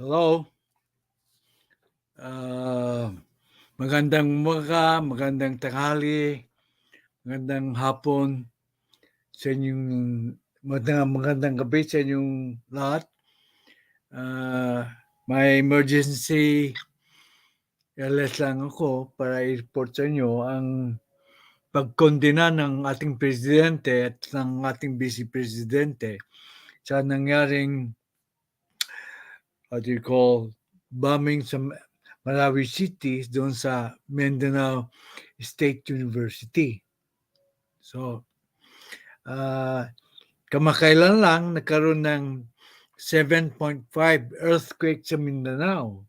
Hello. Magandang umaga, magandang tanghali, magandang hapon sa inyong magandang gabi sa inyong lahat. May emergency alerts lang ako para i-report sa inyo ang pagkondena ng ating presidente at ng ating vice presidente sa nangyaring bombing sa Marawi City doon sa Mindanao State University. So, kamakailan lang nagkaroon ng 7.5 earthquake sa Mindanao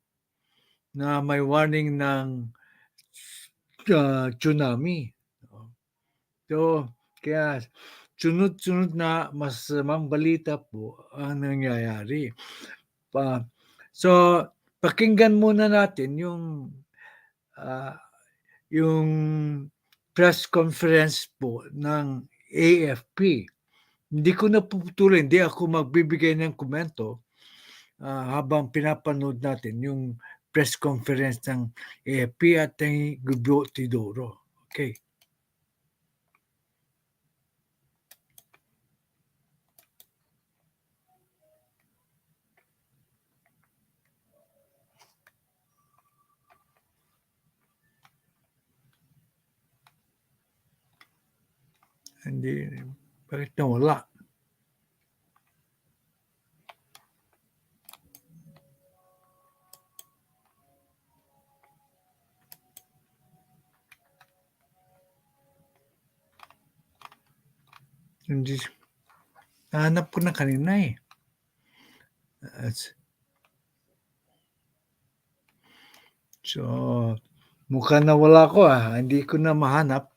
na may warning ng tsunami. So, kaya sunod-sunod na masamang balita po ang nangyayari. So, pakinggan muna natin yung press conference po ng AFP. Hindi ko na puputulin, hindi ako magbibigay ng komento habang pinapanood natin yung press conference ng AFP at ng Gubo Tidoro. Okay. Hindi, bakit nawala? Hindi, nahanap ko na kanina eh. So, mukhang nawala ko hindi ko na mahanap.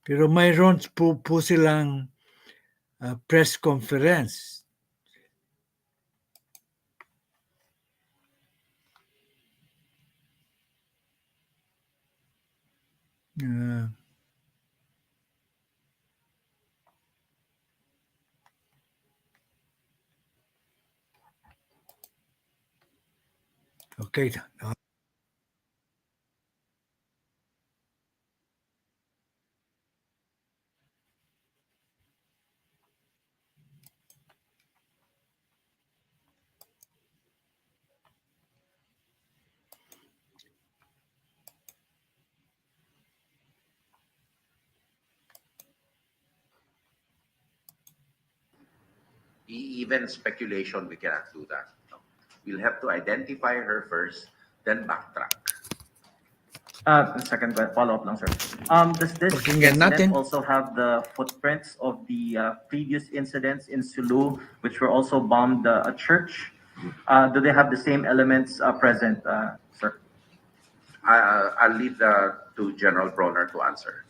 Pero mayroon po silang press conference. Okay. Even speculation, we cannot do that. No. We'll have to identify her first, then backtrack. Second follow-up lang, sir. Does this incident also have the footprints of the previous incidents in Sulu, which were also bombed a church? Do they have the same elements present, sir? I'll leave to General Bronner to answer,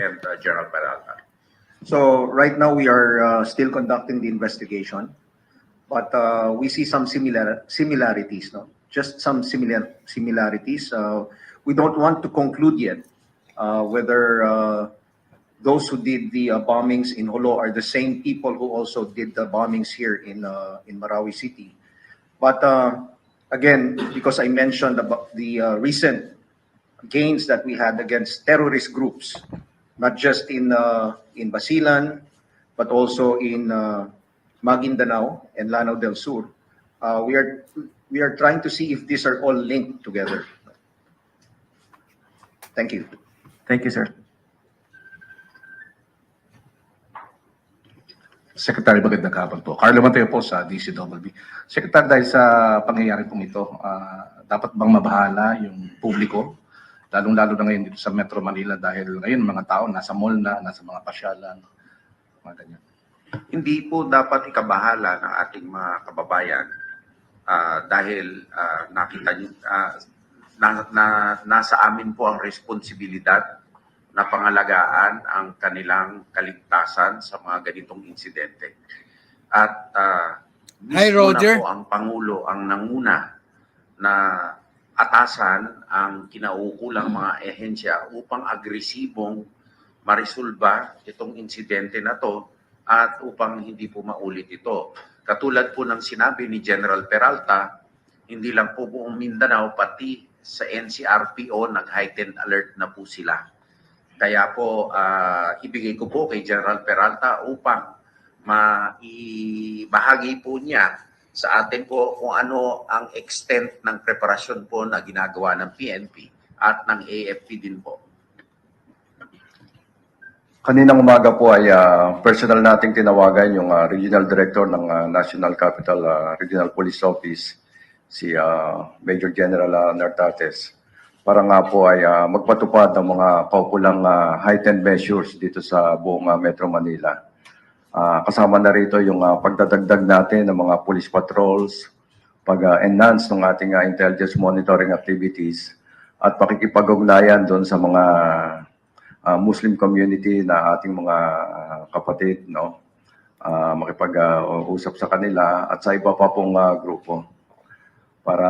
and General Peralta. So right now we are still conducting the investigation, but we see some similarities, no? Just some similarities. We don't want to conclude yet whether those who did the bombings in Holo are the same people who also did the bombings here in Marawi City. But again, because I mentioned about the recent gains that we had against terrorist groups, not just in Basilan, but also in Maguindanao and Lanao del Sur. We are trying to see if these are all linked together. Thank you. Thank you, sir. Secretary, magandang hapon po. Carlo Mateo po sa DCWB. Secretary, dahil sa pangyayari pong ito, dapat bang mabahala yung publiko? Lalong-lalo na ngayon dito sa Metro Manila dahil ngayon mga tao nasa mall na, nasa mga pasyalan, mga ganyan. Hindi po dapat ikabahala ng ating mga kababayan dahil nakita niyo, nasa amin po ang responsibilidad na pangalagaan ang kanilang kaligtasan sa mga ganitong insidente. At mismo na po ang Pangulo ang nanguna na atasan ang kinaukulang mga ehensya upang agresibong marisolba itong insidente na to at upang hindi po maulit ito. katulad po ng sinabi ni General Peralta, hindi lang po buong Mindanao, pati sa NCRPO, nag-heightened alert na po sila. Kaya po, ibigay ko po kay General Peralta upang maibahagi po niya sa atin po kung ano ang extent ng preparasyon po na ginagawa ng PNP at ng AFP din po. Kaninang umaga po ay personal nating tinawagan yung Regional Director ng National Capital Regional Police Office, si Major General Nartates, para nga po ay magpatupad ng mga kaukulang heightened measures dito sa buong Metro Manila. Kasama na rito yung pagdadagdag natin ng mga police patrols, pag-enhance ng ating intelligence monitoring activities, at pakikipag-ugnayan doon sa mga Muslim community na ating mga kapatid, no? Makipag-usap sa kanila at sa iba pa pong grupo para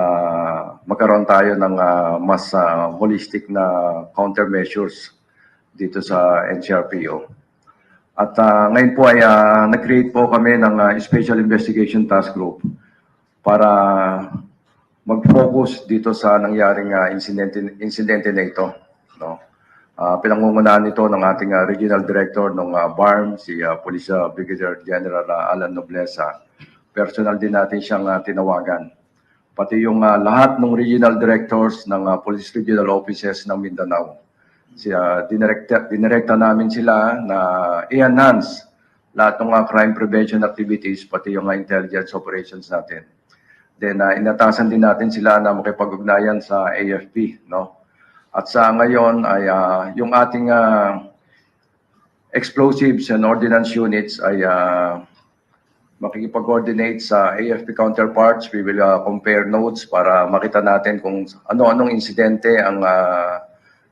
magkaroon tayo ng mas holistic na countermeasures dito sa NCRPO. At ngayon po ay nag-create po kami ng Special Investigation Task Group para mag-focus dito sa nangyaring insidente na ito, no? Pinangungunahan nito ng ating Regional Director ng BARM, si Police Brigadier General Alan Nobleza. Personal din natin siyang tinawagan. Pati yung lahat ng Regional Directors ng Police Regional Offices ng Mindanao. Dinirekta namin sila na i-enhance lahat ng crime prevention activities, pati yung intelligence operations natin. Then inatasan din natin sila na makipag-ugnayan sa AFP, no? At sa ngayon ay yung ating explosives and ordnance units ay makikipag-coordinate sa AFP counterparts. We will compare notes para makita natin kung ano-anong insidente ang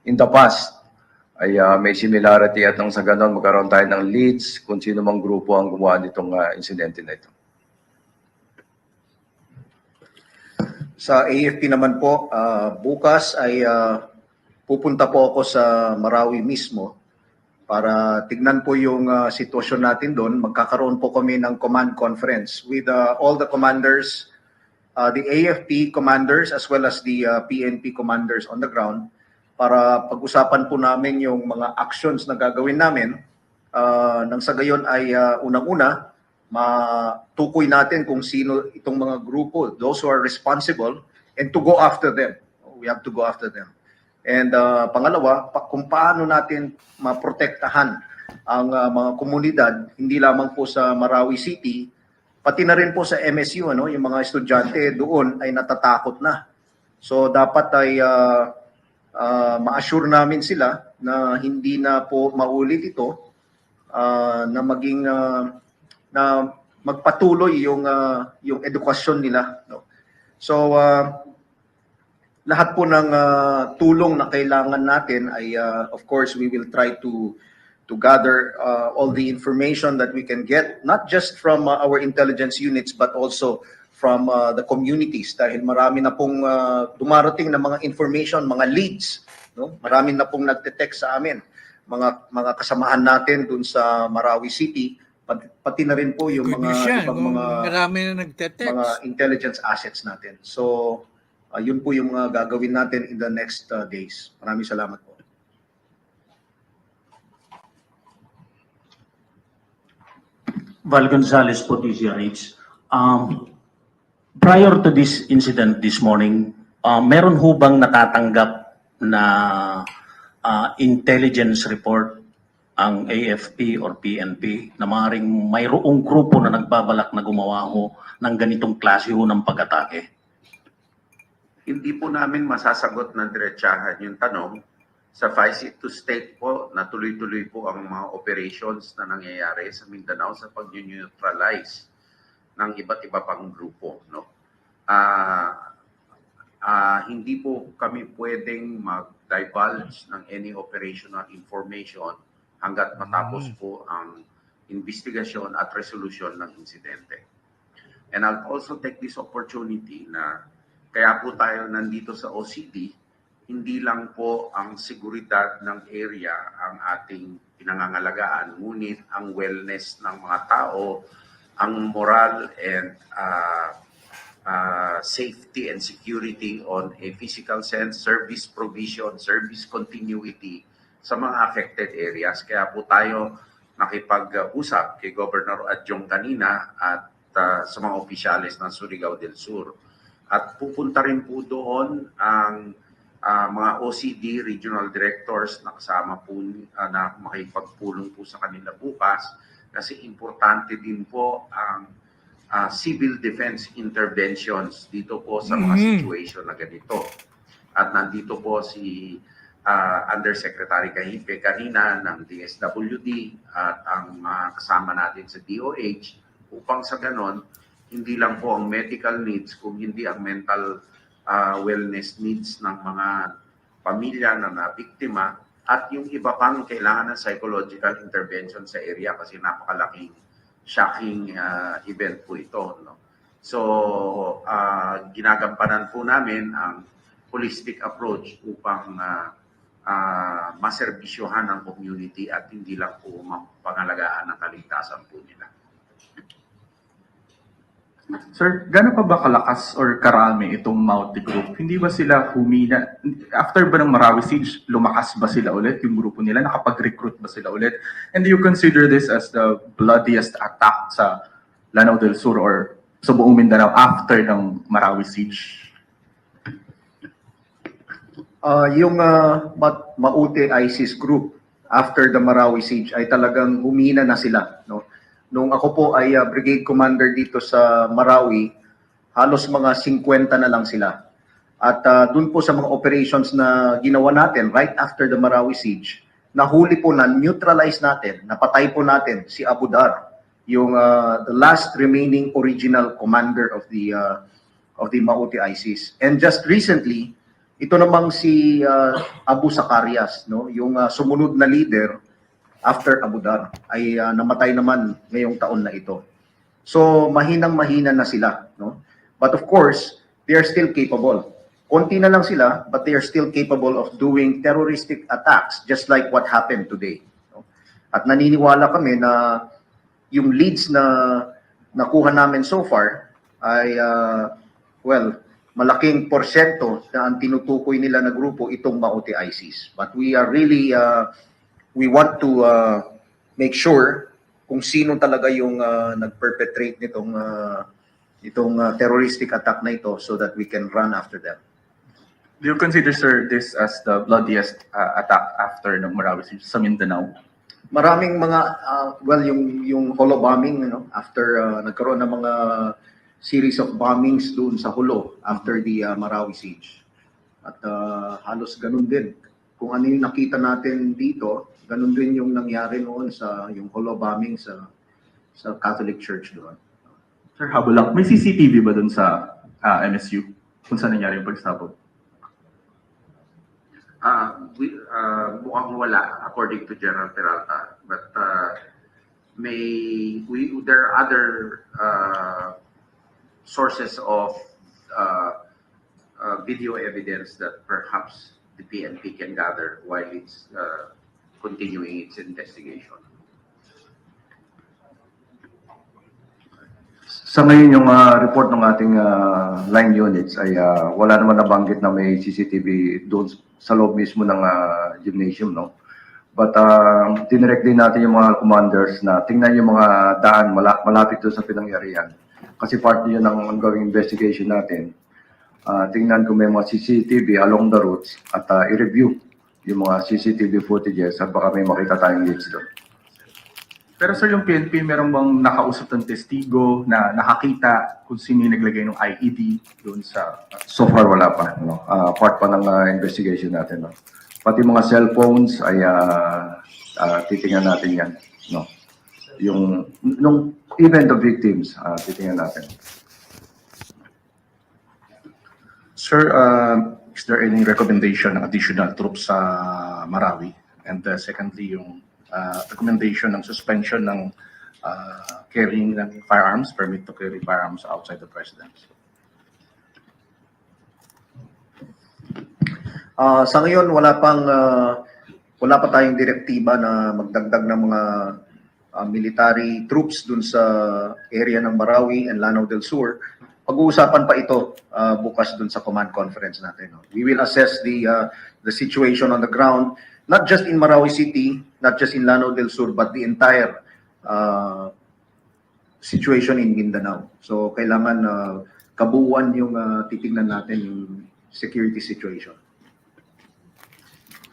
in the past ay may similarity at nang sa ganon magkaroon tayo ng leads kung sino mang grupo ang gumawa nitong insidente na ito. Sa AFP naman po, bukas ay pupunta po ako sa Marawi mismo para tignan po yung sitwasyon natin doon. Magkakaroon po kami ng command conference with all the commanders, the AFP commanders as well as the PNP commanders on the ground para pag-usapan po namin yung mga actions na gagawin namin. Nang sa gayon ay unang-una, matukoy natin kung sino itong mga grupo, those who are responsible, and to go after them. We have to go after them. And pangalawa, kung paano natin maprotektahan ang mga komunidad, hindi lamang po sa Marawi City, pati na rin po sa MSU, ano, yung mga estudyante doon ay natatakot na. So dapat ay ma-assure namin sila na hindi na po maulit ito, na maging na magpatuloy yung edukasyon nila, no? So lahat po ng tulong na kailangan natin ay of course we will try to gather all the information that we can get, not just from our intelligence units but also from the communities, dahil marami na pong dumarating na mga information, mga leads, no? Marami na pong nagte-text sa amin, mga kasamahan natin dun sa Marawi City, pati na rin po yung mga ibang marami na nagte-text, mga intelligence assets natin. So yun po yung mga gagawin natin in the next days. Maraming salamat po. Val Gonzalez po, DZRH. Prior to this incident this morning, meron ho bang natatanggap na intelligence report ang AFP or PNP na maaaring mayroong grupo na nagbabalak na gumawa ho ng ganitong klase ho ng pag-atake? Hindi po namin masasagot na diretsahan yung tanong. Suffice it to state po na tuloy-tuloy po ang mga operations na nangyayari sa Mindanao sa pag-neutralize ng iba't iba pang grupo, no? Hindi po kami pwedeng mag-divulge ng any operational information hanggat matapos po ang investigasyon at resolution ng insidente. And I'll also take this opportunity na kaya po tayo nandito sa OCD, hindi lang po ang seguridad ng area ang ating pinangangalagaan, ngunit ang wellness ng mga tao, ang moral and safety and security on a physical sense, service provision, service continuity sa mga affected areas. Kaya po tayo nakipag-usap kay Governor Adjong kanina at sa mga opisyales ng Surigao del Sur. At pupunta rin po doon ang mga OCD regional directors na kasama po na makipagpulong po sa kanila bukas kasi importante din po ang civil defense interventions dito po sa mga situation na ganito. At nandito po si Undersecretary Kahipe kanina ng DSWD at ang kasama natin sa DOH upang sa ganon, hindi lang po ang medical needs, kung hindi ang mental wellness needs ng mga pamilya na nabiktima at yung iba pang kailangan ng psychological intervention sa area kasi napakalaking shocking event po ito. No? So, ginagampanan po namin ang holistic approach upang maserbisyohan ng community at hindi lang po pangalagaan ng kaligtasan po nila. Sir, gano'n pa ba kalakas or karami itong Mauti group? Hindi ba sila humina? After ba ng Marawi siege, lumakas ba sila ulit yung grupo nila? Nakapag-recruit ba sila ulit? And do you consider this as the bloodiest attack sa Lanao del Sur or sa buong Mindanao after ng Marawi siege? Yung Mauti ISIS group after the Marawi siege ay talagang humina na sila, no? Nung ako po ay brigade commander dito sa Marawi, halos mga 50 na lang sila. At dun po sa mga operations na ginawa natin right after the Marawi siege, nahuli po na neutralize natin, napatay po natin si Abu Dar, yung the last remaining original commander of the Mauti ISIS. And just recently, ito namang si Abu Zacarias, no, yung sumunod na leader after Abu Dar ay namatay naman ngayong taon na ito. So mahinang-mahina na sila, no? But of course, they are still capable. Konti na lang sila, but they are still capable of doing terroristic attacks just like what happened today. No? At naniniwala kami na yung leads na nakuha namin so far ay malaking porsyento na ang tinutukoy nila na grupo itong Mauti ISIS. But we are really we want to make sure kung sino talaga yung nag-perpetrate itong terroristic attack na ito so that we can run after them. Do you consider, sir, this as the bloodiest attack after ng Marawi siege sa Mindanao? Maraming mga, yung holo bombing, you know, after nagkaroon ng mga series of bombings doon sa Hulo after the Marawi siege. At halos ganun din. Kung ano yung nakita natin dito, ganun din yung nangyari noon sa yung holo bombing sa Catholic Church doon. Sir, habol lang. May CCTV ba doon sa MSU kung saan nangyari yung pagsabog? Mukhang wala according to General Peralta. But there are other sources of video evidence that perhaps the PNP can gather while it's continuing its investigation. Sa ngayon yung report ng ating line units ay wala naman nabanggit na may CCTV doon sa loob mismo ng gymnasium, no? But dinirect din natin yung mga commanders na tingnan yung mga daan malapit doon sa pinangyarihan. Kasi part yun ng ongoing investigation natin. Tingnan kung may mga CCTV along the routes at i-review yung mga CCTV footages at baka may makita tayong leads doon. Pero sir, yung PNP, meron bang nakausap ng testigo na nakakita kung sino yung naglagay ng IED doon sa... So far wala pa. No? Part pa ng investigation natin. No? Pati mga cellphones ay titingnan natin yan. No? Nung event of victims, titingnan natin. Sir, is there any recommendation ng additional troops sa Marawi? And secondly, yung recommendation ng suspension ng carrying ng firearms, permit to carry firearms outside the residence. Sa ngayon wala pa tayong direktiba na magdagdag ng mga military troops dun sa area ng Marawi and Lanao del Sur. Pag-uusapan pa ito bukas dun sa command conference natin. No? We will assess the situation on the ground, not just in Marawi City, not just in Lanao del Sur, but the entire situation in Mindanao. So kailangan kabuuan yung titingnan natin yung security situation.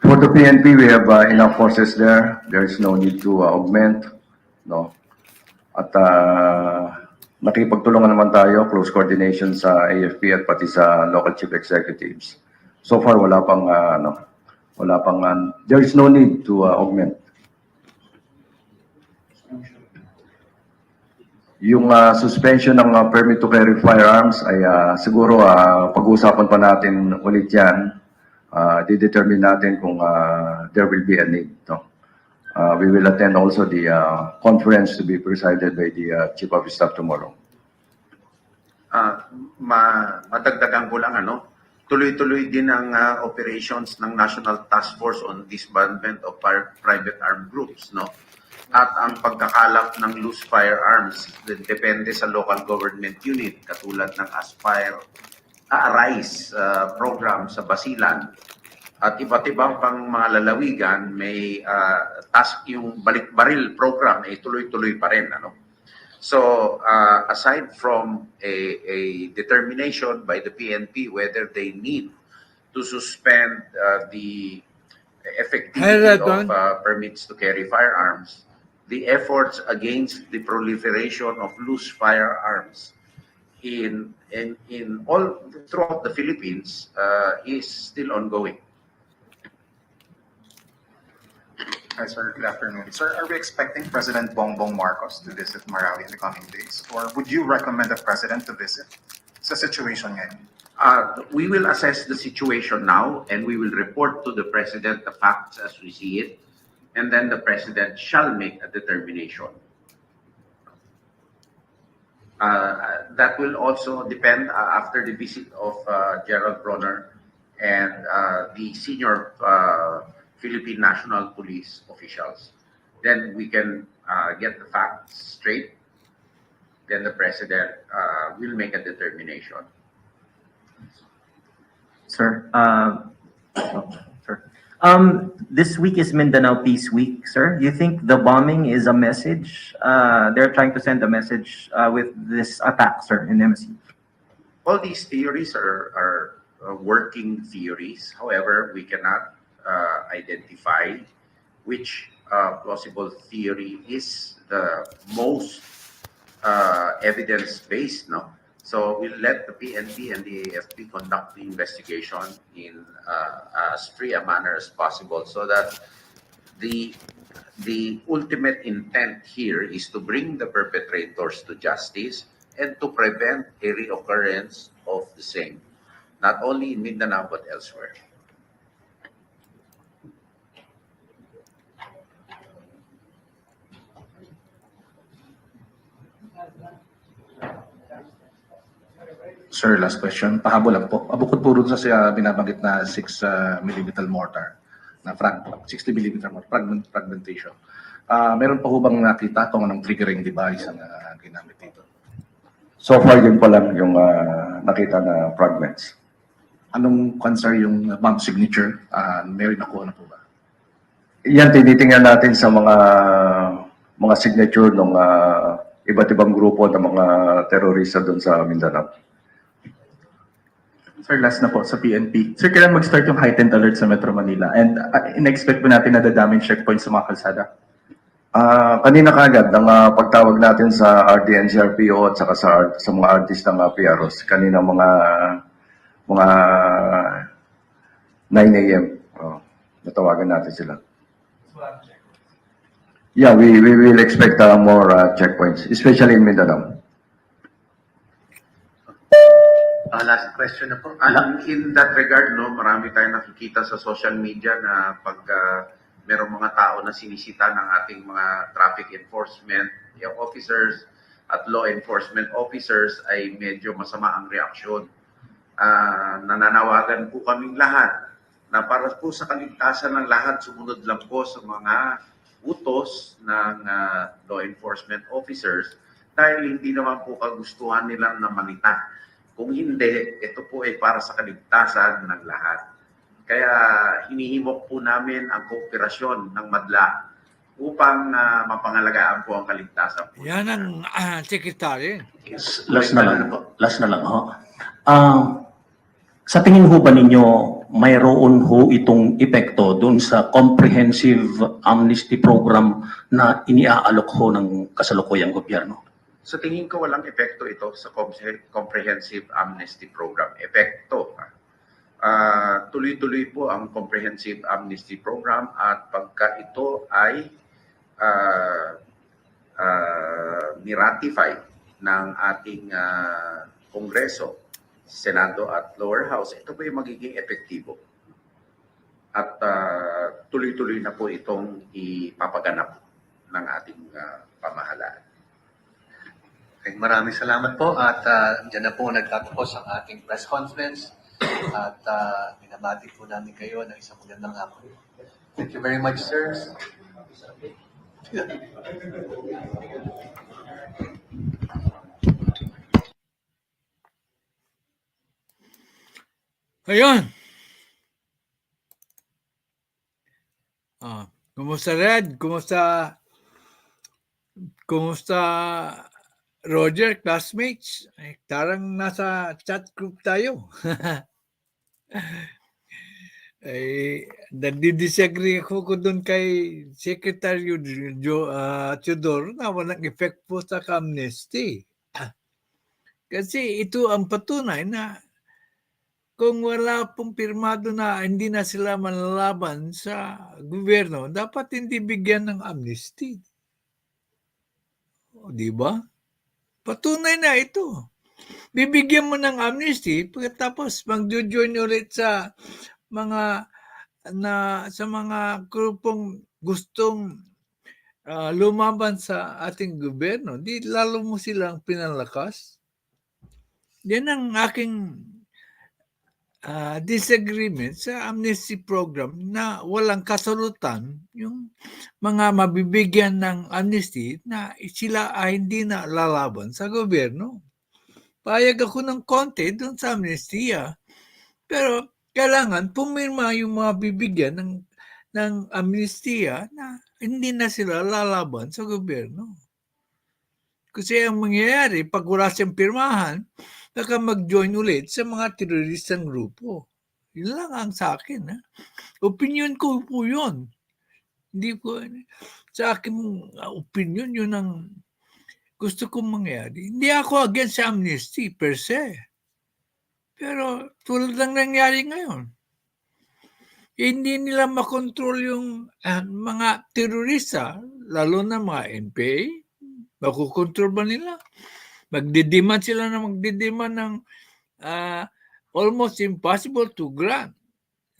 For the PNP, we have enough forces there. There is no need to augment. No? At nakipagtulungan naman tayo, close coordination sa AFP at pati sa local chief executives. So far, there is no need to augment. Yung suspension ng permit to carry firearms ay siguro pag-uusapan pa natin ulit yan. Didetermine natin kung there will be a need. No? We will attend also the conference to be presided by the Chief of Staff tomorrow. Madagdagan ko lang, tuloy-tuloy din ang operations ng National Task Force on Disbandment of Private Armed Groups, no? At ang pagkakalap ng loose firearms depende sa local government unit, katulad ng Arise program sa Basilan. At iba't ibang pang mga lalawigan, may task yung balik-baril program ay tuloy-tuloy pa rin. So aside from a determination by the PNP whether they need to suspend the effectivity of permits to carry firearms, the efforts against the proliferation of loose firearms in all throughout the Philippines is still ongoing. Hi, sir. Good afternoon. Sir, are we expecting President Bongbong Marcos to visit Marawi in the coming days? Or would you recommend the President to visit? Sa situation ngayon. We will assess the situation now and we will report to the President the facts as we see it. And then the President shall make a determination. That will also depend after the visit of Gerald Bronner and the senior Philippine National Police officials. Then we can get the facts straight. Then the President will make a determination. Sir, this week is Mindanao Peace Week, sir. Do you think the bombing is a message? They're trying to send a message with this attack, sir, in MSC. All these theories are working theories. However, we cannot identify which plausible theory is the most evidence-based, no? So we'll let the PNP and the AFP conduct the investigation in as free a manner as possible, so that the ultimate intent here is to bring the perpetrators to justice and to prevent a reoccurrence of the same, not only in Mindanao but elsewhere. Sir, last question. Pahabol lang po. Bukod po rin sa binabanggit na 6mm mortar, na 60mm mortar, fragmentation. Meron pa ho bang nakita kung anong triggering device ang ginamit dito? So far, yun pa lang yung nakita na fragments. Anong concern yung bomb signature? Meron nakuha na po ba? Yan, tinitingnan natin sa mga signature ng iba't ibang grupo ng mga terorista doon sa Mindanao. Sir, last na po sa PNP. Sir, kailan mag-start yung heightened alert sa Metro Manila? And in-expect po natin na dadaming checkpoints sa mga kalsada? Kanina kagad, ang pagtawag natin sa RD-NCRPO at saka sa mga artist ng PROs, kanina mga 9 a.m. Natawagan natin sila. Yeah, we will expect more checkpoints, especially in Mindanao. Last question na po. In that regard, marami tayong nakikita sa social media na pag merong mga tao na sinisita ng ating mga traffic enforcement officers at law enforcement officers ay medyo masama ang reaksyon. Nananawagan po kaming lahat na para po sa kaligtasan ng lahat, sumunod lang po sa mga utos ng law enforcement officers dahil hindi naman po kagustuhan nila na manita. Kung hindi, ito po ay para sa kaligtasan ng lahat. Kaya hinihimok po namin ang kooperasyon ng madla upang mapangalagaan po ang kaligtasan po. Yan ang Secretary. Last na lang ho. Sa tingin ho ba ninyo mayroon ho itong epekto doon sa comprehensive amnesty program na iniaalok ho ng kasalukuyang gobyerno? Sa tingin ko walang epekto ito sa comprehensive amnesty program. Epekto. Tuloy-tuloy po ang comprehensive amnesty program at pagka ito ay niratify ng ating Kongreso, Senado at Lower House, ito po yung magiging epektibo. At tuloy-tuloy na po itong ipapaganap ng ating pamahalaan. Okay, maraming salamat po at dyan na po nagtatapos ang ating press conference at binabati po namin kayo ng isang magandang hapon. Thank you very much, sir. Ayun. Kumusta Red? Kumusta Roger, classmates? Ay, tarang nasa chat group tayo. Ay, nadidisagree ako doon kay Secretary Teodoro na walang effect po sa amnesty. Kasi ito ang patunay na kung wala pong pirmado na hindi na sila manlalaban sa gobyerno, dapat hindi bigyan ng amnesty. O, di ba? Patunay na ito. Bibigyan mo ng amnesty pagkatapos mag-join ulit sa mga grupong gustong lumaban sa ating gobyerno. Di lalo mo silang pinalakas. Yan ang aking disagreement sa amnesty program na walang kasalutan yung mga mabibigyan ng amnesty na sila ay hindi na lalaban sa gobyerno. Payag ako ng konti doon sa amnestiya. Pero kailangan pumirma yung mga bibigyan ng amnestiya na hindi na sila lalaban sa gobyerno. Kasi ang mangyayari, pag wala siyang pirmahan, baka mag-join ulit sa mga teroristang grupo. Yun lang ang sa akin. Ha? Opinion ko po yun. Hindi ko, sa akin opinion, yun ang gusto kong mangyari. Hindi ako against amnesty per se. Pero tulad ng nangyari ngayon, hindi nila makontrol yung mga terorista, lalo na mga NPA. Makukontrol ba nila? Magdidemand sila na magdidemand ng almost impossible to grant.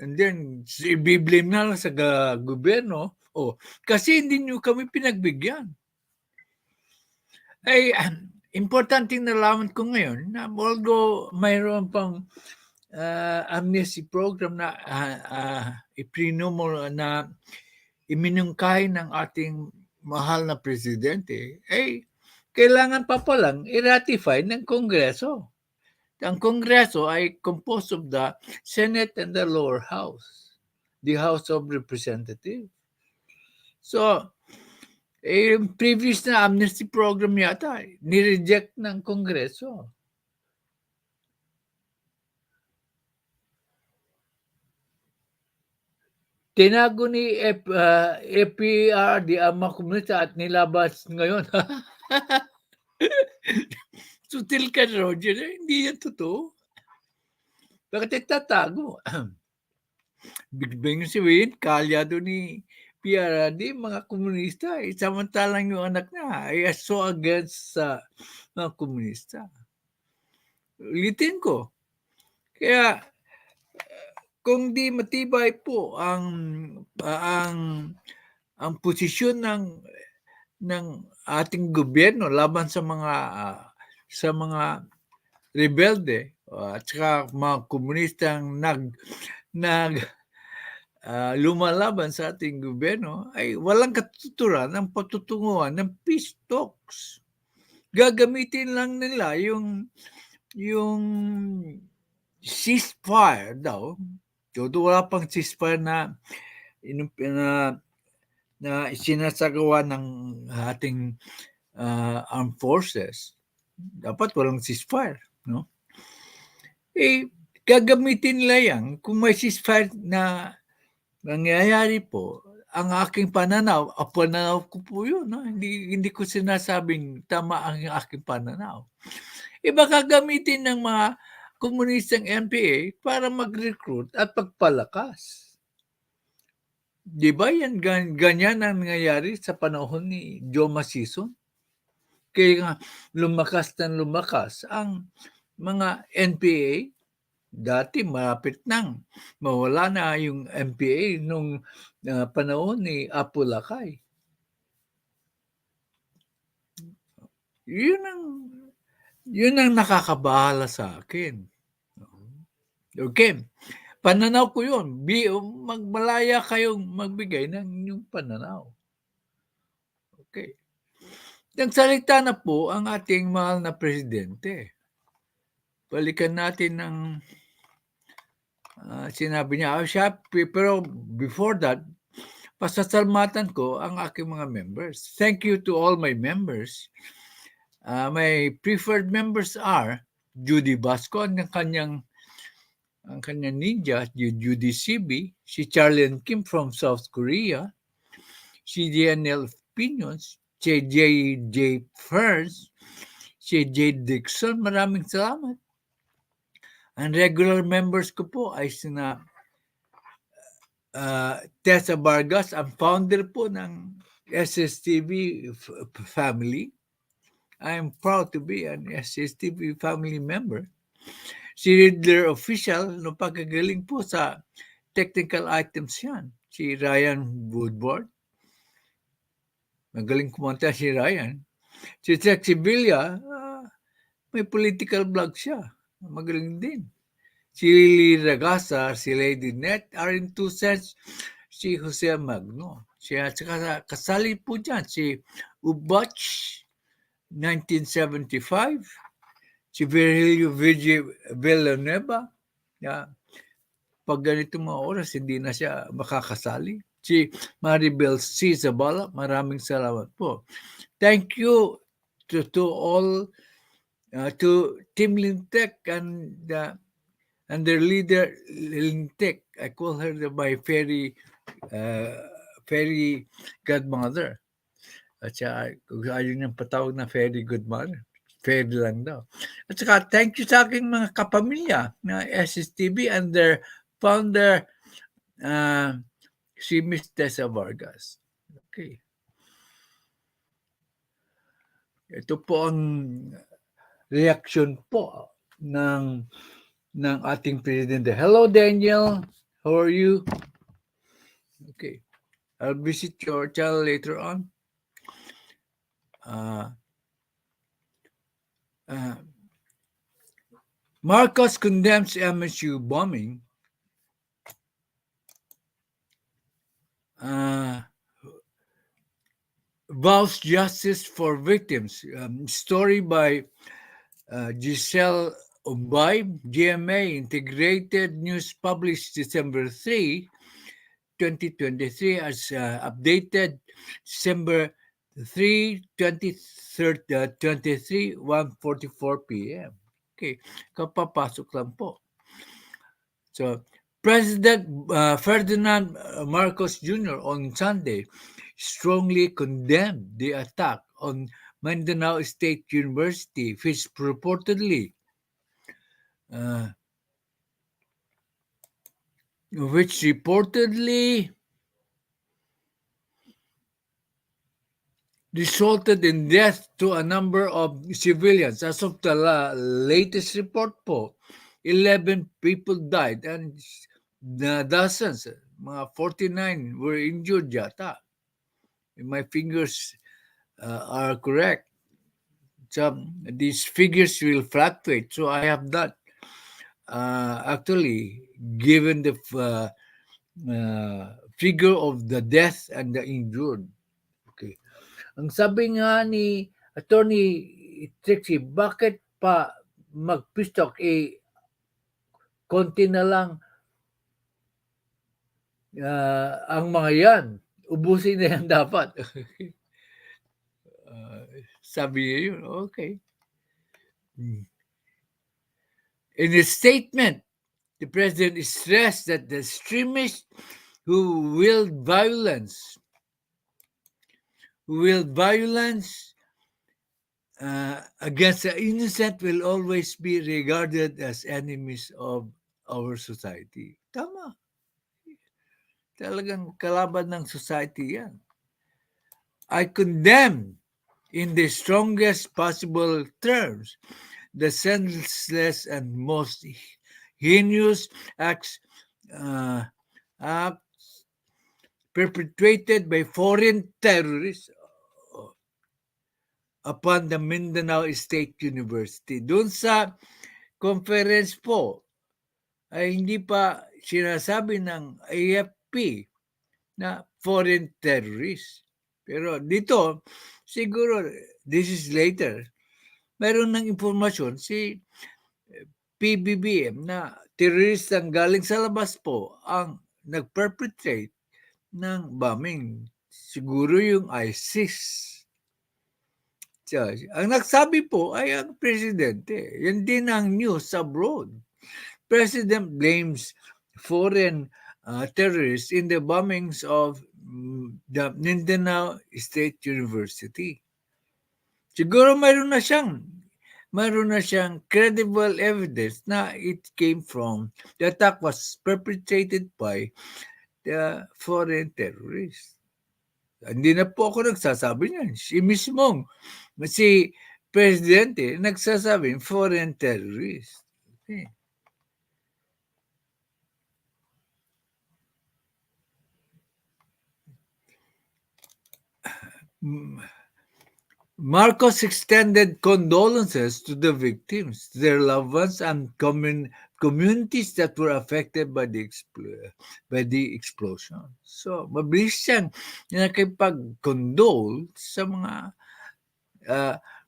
And then, i-blame na lang sa gobyerno. Kasi hindi nyo kami pinagbigyan. Ay, importante nalaman ko ngayon na although mayroon pang amnesty program na na iminungkahi ng ating mahal na presidente, kailangan pa palang i-ratify ng Kongreso. Ang Kongreso ay composed of the Senate and the lower house, the House of Representatives. So, previous na amnesty program yata, ni-reject ng Kongreso. Tinago ni FPR di ama komunista at nilabas ngayon. Sutil ka, Roger. Hindi yan totoo. Bakit itatago? Biglang sabihin, kalyado ni PRD, mga komunista. Samantalang yung anak niya ay so against sa mga komunista. Ulitin ko. Kaya, kung di matibay po ang posisyon ng ating gobyerno laban sa mga rebelde at saka mga komunistang lumalaban sa ating gobyerno ay walang katuturan ang patutunguhan ng peace talks. Gagamitin lang nila yung ceasefire daw. Wala pang ceasefire na sinasagawa ng ating armed forces. Dapat walang ceasefire, no? Gagamitin nila yan kung may ceasefire na nangyayari po. Ang aking pananaw ko po yun. No? Hindi ko sinasabing tama ang aking pananaw. Baka gamitin ng mga komunistang MPA para mag-recruit at pagpalakas. Di ba yan ganyan ang nangyayari sa panahon ni Joe Masison? Kaya nga lumakas ang mga NPA. Dati malapit nang mawala na yung MPA nung panahon ni Apo Lakay. Yun ang nakakabahala sa akin. Okay. Pananaw ko yun. Magmalaya kayong magbigay ng inyong pananaw. Okay. Nagsalita na po ang ating mahal na presidente. Balikan natin ng sinabi niya, pero before that, pasasalamatan ko ang aking mga members. Thank you to all my members. My preferred members are Judy Basco, ang kanyang ninja, Judy CB, si Charlene Kim from South Korea, si DNL Opinions, si JJ First, si J. Dixon, maraming salamat. Ang regular members ko po ay sina Tessa Vargas, ang founder po ng SSTV family. I am proud to be an SSTV family member. Si Riddler Official, no pagkagaling po sa technical items yan. Si Ryan Woodward. Magaling kumanta si Ryan. Si Sexy Villa, may political blog siya. Magaling din. Si Lily Ragasa, si Lady Net, Arin Tusens, si Jose Magno. Siya kasali po dyan, si Ubach, 1975, si Virgilio Villanueva. Pag ganito mga oras, hindi na siya makakasali. Si Maribel C. Zabala, maraming salamat po. Thank you to all, to Team Lintek and their leader, Lintek. I call her my fairy godmother. At siya, kung ayaw niyang patawag na fairy godmother, fairy lang daw. At saka, thank you sa aking mga kapamilya na SSTV and their founder, si Miss Tessa Vargas. Okay. Ito po ang reaction po ng ating presidente. Hello, Daniel. How are you? Okay. I'll visit your channel later on. Marcos condemns MSU bombing. Vows justice for victims. Story by Giselle Umbay, GMA Integrated News, published December 3, 2023, as updated December 3, 2023, 1:44 p.m. Okay, kapapasok lang po. So, President Ferdinand Marcos Jr. on Sunday strongly condemned the attack on Mindanao State University, which reportedly resulted in death to a number of civilians. As of the latest report po, 11 people died and dozens, mga 49 were injured yata. My fingers are correct. So these figures will fluctuate. So I have not actually given the figure of the death and the injured. Okay. Ang sabi nga ni Attorney Trixie, bakit pa mag-pistok, konti na lang ang mga yan. Ubusin na yan dapat. Sabi niya yun, okay. In his statement, the president stressed that the extremists who wield violence against the innocent will always be regarded as enemies of our society. Tama. Talagang kalaban ng society yan. I condemn in the strongest possible terms the senseless and most heinous acts perpetrated by foreign terrorists upon the Mindanao State University. Doon sa conference po, ay hindi pa sinasabi ng AFP na foreign terrorists. Pero dito, siguro, this is later, mayroon ng impormasyon si Pbbm na terroristang galing sa labas po ang nag-perpetrate ng bombing. Siguro yung ISIS. So, ang nagsabi po ay ang presidente. Yan din ang news abroad. President blames foreign terrorists in the bombings of the Mindanao State University. Siguro mayroon na siyang credible evidence na it came from, the attack was perpetrated by the foreign terrorists. Hindi na po ako nagsasabi niyan. Si Presidente nagsasabi foreign terrorists. Okay. Marcos extended condolences to the victims, their loved ones, and communities that were affected by the explosion. So, mabilis siyang nakipag-condole sa mga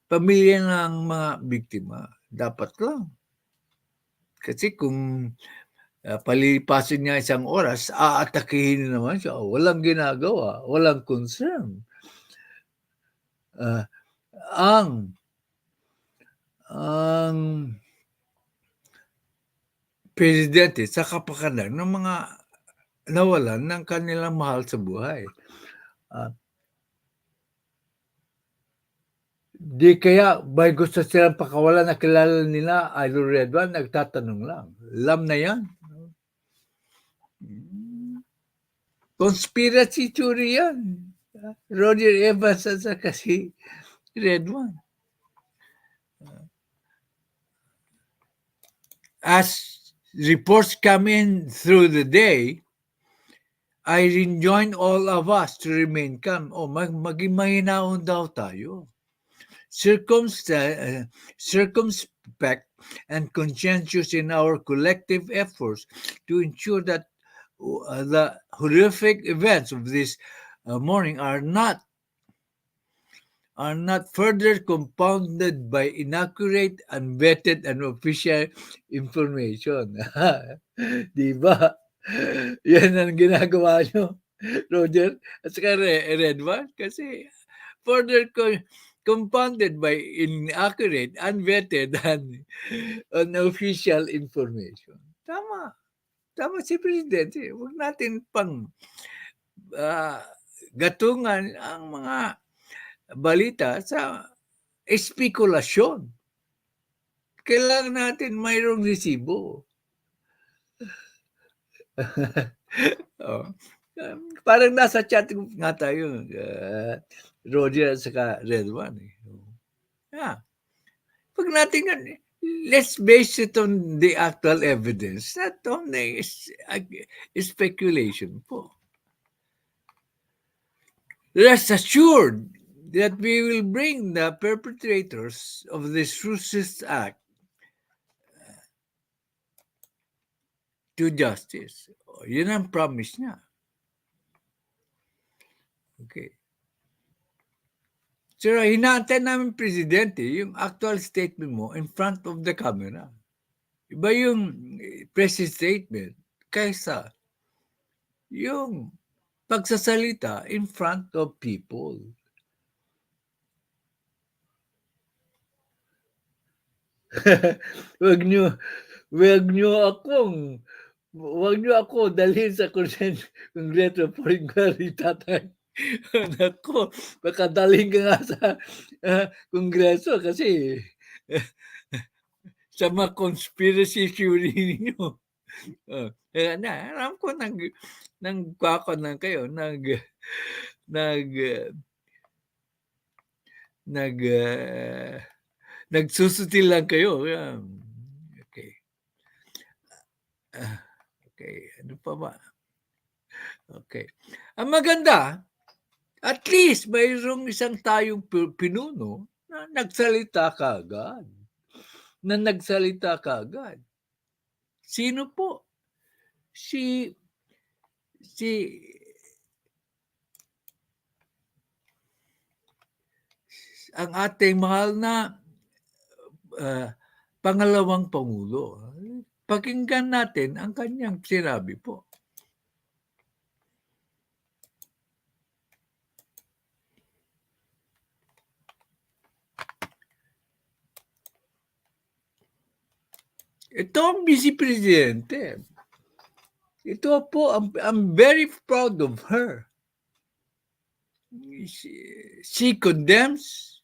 pamilya ng mga biktima. Dapat lang. Kasi kung palipasin niya isang oras, aatakihin naman siya. Walang ginagawa, walang concern. Ang presidente sa kapakanan ng mga nawalan ng kanilang mahal sa buhay. Di kaya may gusto silang pakawalan na kilala nila, Idol Red One, nagtatanong lang. Alam na yan. Conspiracy theory yan. Roger Evans at saka si Red One. As reports come in through the day, I enjoin all of us to remain calm. Maging mahinaon daw tayo. Circumspect and conscientious in our collective efforts to ensure that the horrific events of this morning are not further compounded by inaccurate, unvetted, and official information. Diba? Yan ang ginagawa nyo, Roger, at saka Red One, kasi further compounded by inaccurate, unvetted, and unofficial information. Tama. Tama si Presidente. Huwag natin pang gatungan ang mga balita sa espekulasyon. Kailangan natin mayroong resibo. Parang nasa chat nga tayo, Roger at saka Red One. Pag natin let's base it on the actual evidence, not on the speculation po. Rest assured that we will bring the perpetrators of this racist act to justice. Yun ang promise niya. Okay. So, hinaantay namin presidente yung actual statement mo in front of the camera. Iba yung press statement kaysa yung pagsasalita in front of people. Wag nyo ako dalhin sa Kongreso for inquiry, tatay. Nako, baka dalhin ka nga sa Kongreso kasi sa mga conspiracy theory ninyo. Alam ko nagsusutil lang kayo. Okay. Okay, ano pa ba? Okay. Ang maganda, at least mayroong isang tayong pinuno na nagsalita kaagad. Sino po? Ang ating mahal na pangalawang Pangulo. Pakinggan natin ang kanyang sinabi po. Ito ang Vice Presidente. Ito po, I'm very proud of her. She condemns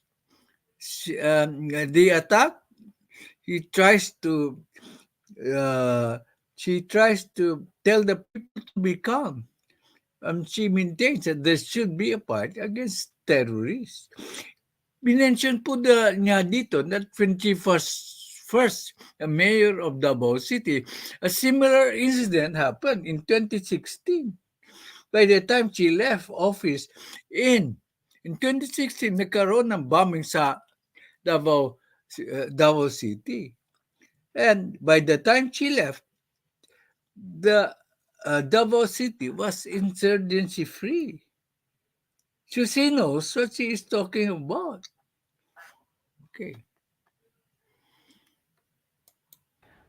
the attack. She tries to tell the people to be calm. She maintains that there should be a fight against terrorists. Binention po niya dito that when she first a mayor of Davao City, a similar incident happened in 2016. By the time she left office in 2016, nagkaroon ng bombing sa Davao City. And by the time she left, the Davao City was insurgency-free. So she knows what she is talking about. Okay.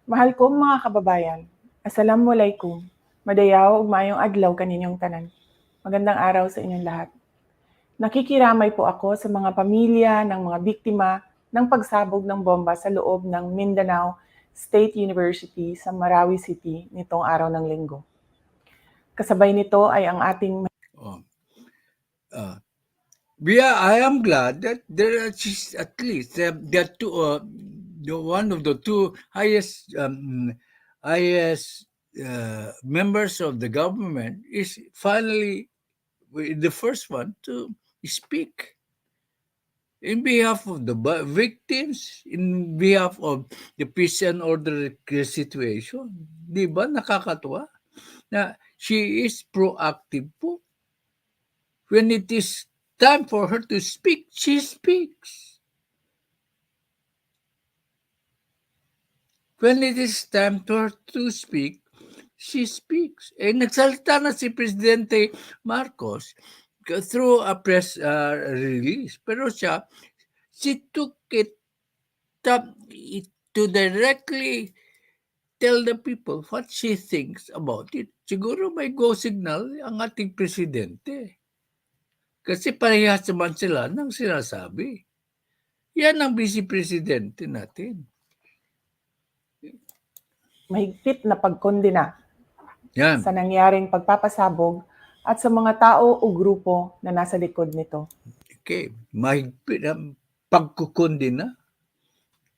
Mahal kong mga kababayan, Assalamualaikum. Madayaw ug maayong adlaw kaninyong tanan. Magandang araw sa inyong lahat. Nakikiramay po ako sa mga pamilya ng mga biktima ng pagsabog ng bomba sa loob ng Mindanao State University sa Marawi City nitong araw ng Linggo. Kasabay nito ay ang ating I am glad that there are at least one of the two highest members of the government is finally the first one to speak in behalf of the victims, in behalf of the peace and order situation. Di ba nakakatuwa na she is proactive po. When it is time for her to speak, she speaks. When it is time for her to speak, she speaks. Nagsalita na si Presidente Marcos through a press release. Pero she took it to directly tell the people what she thinks about it. Siguro may go signal ang ating Presidente. Kasi parehas naman sila ng sinasabi. Yan ang Vice Presidente natin. mahigpit na pagkondena sa nangyaring pagpapasabog at sa mga tao o grupo na nasa likod nito. Okay, mahigpit ang pagkukondena.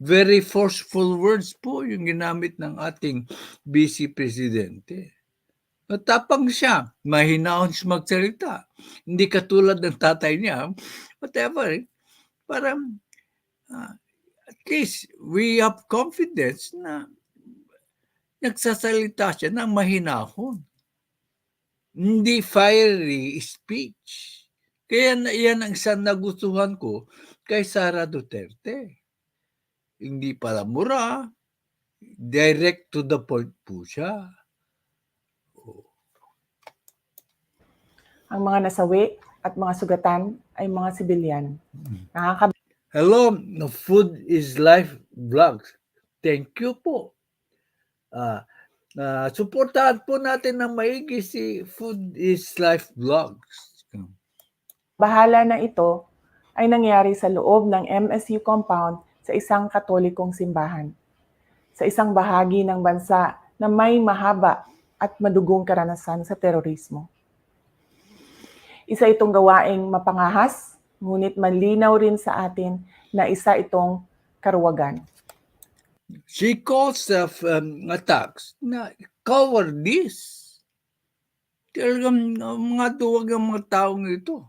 Very forceful words po yung ginamit ng ating Vice Presidente. Matapang siya, mahinaon siya magsalita. Hindi katulad ng tatay niya, whatever. Parang at least we have confidence na nagsasalita siya ng mahinahon. Hindi fiery speech. Kaya yan ang isang nagustuhan ko kay Sara Duterte. Hindi pala mura, direct to the point po siya. Ang mga nasawi at mga sugatan ay mga sibilyan. Hello, Food is Life Vlogs. Thank you po. Suportahan po natin ng maigi si Food is Life Vlogs. Bahala na ito ay nangyari sa loob ng MSU compound sa isang katolikong simbahan. Sa isang bahagi ng bansa na may mahaba at madugong karanasan sa terorismo. Isa itong gawaing mapangahas, ngunit malinaw rin sa atin na isa itong karuwagan. She calls attacks na cowardice. Talagang mga duwag ang mga taong ito.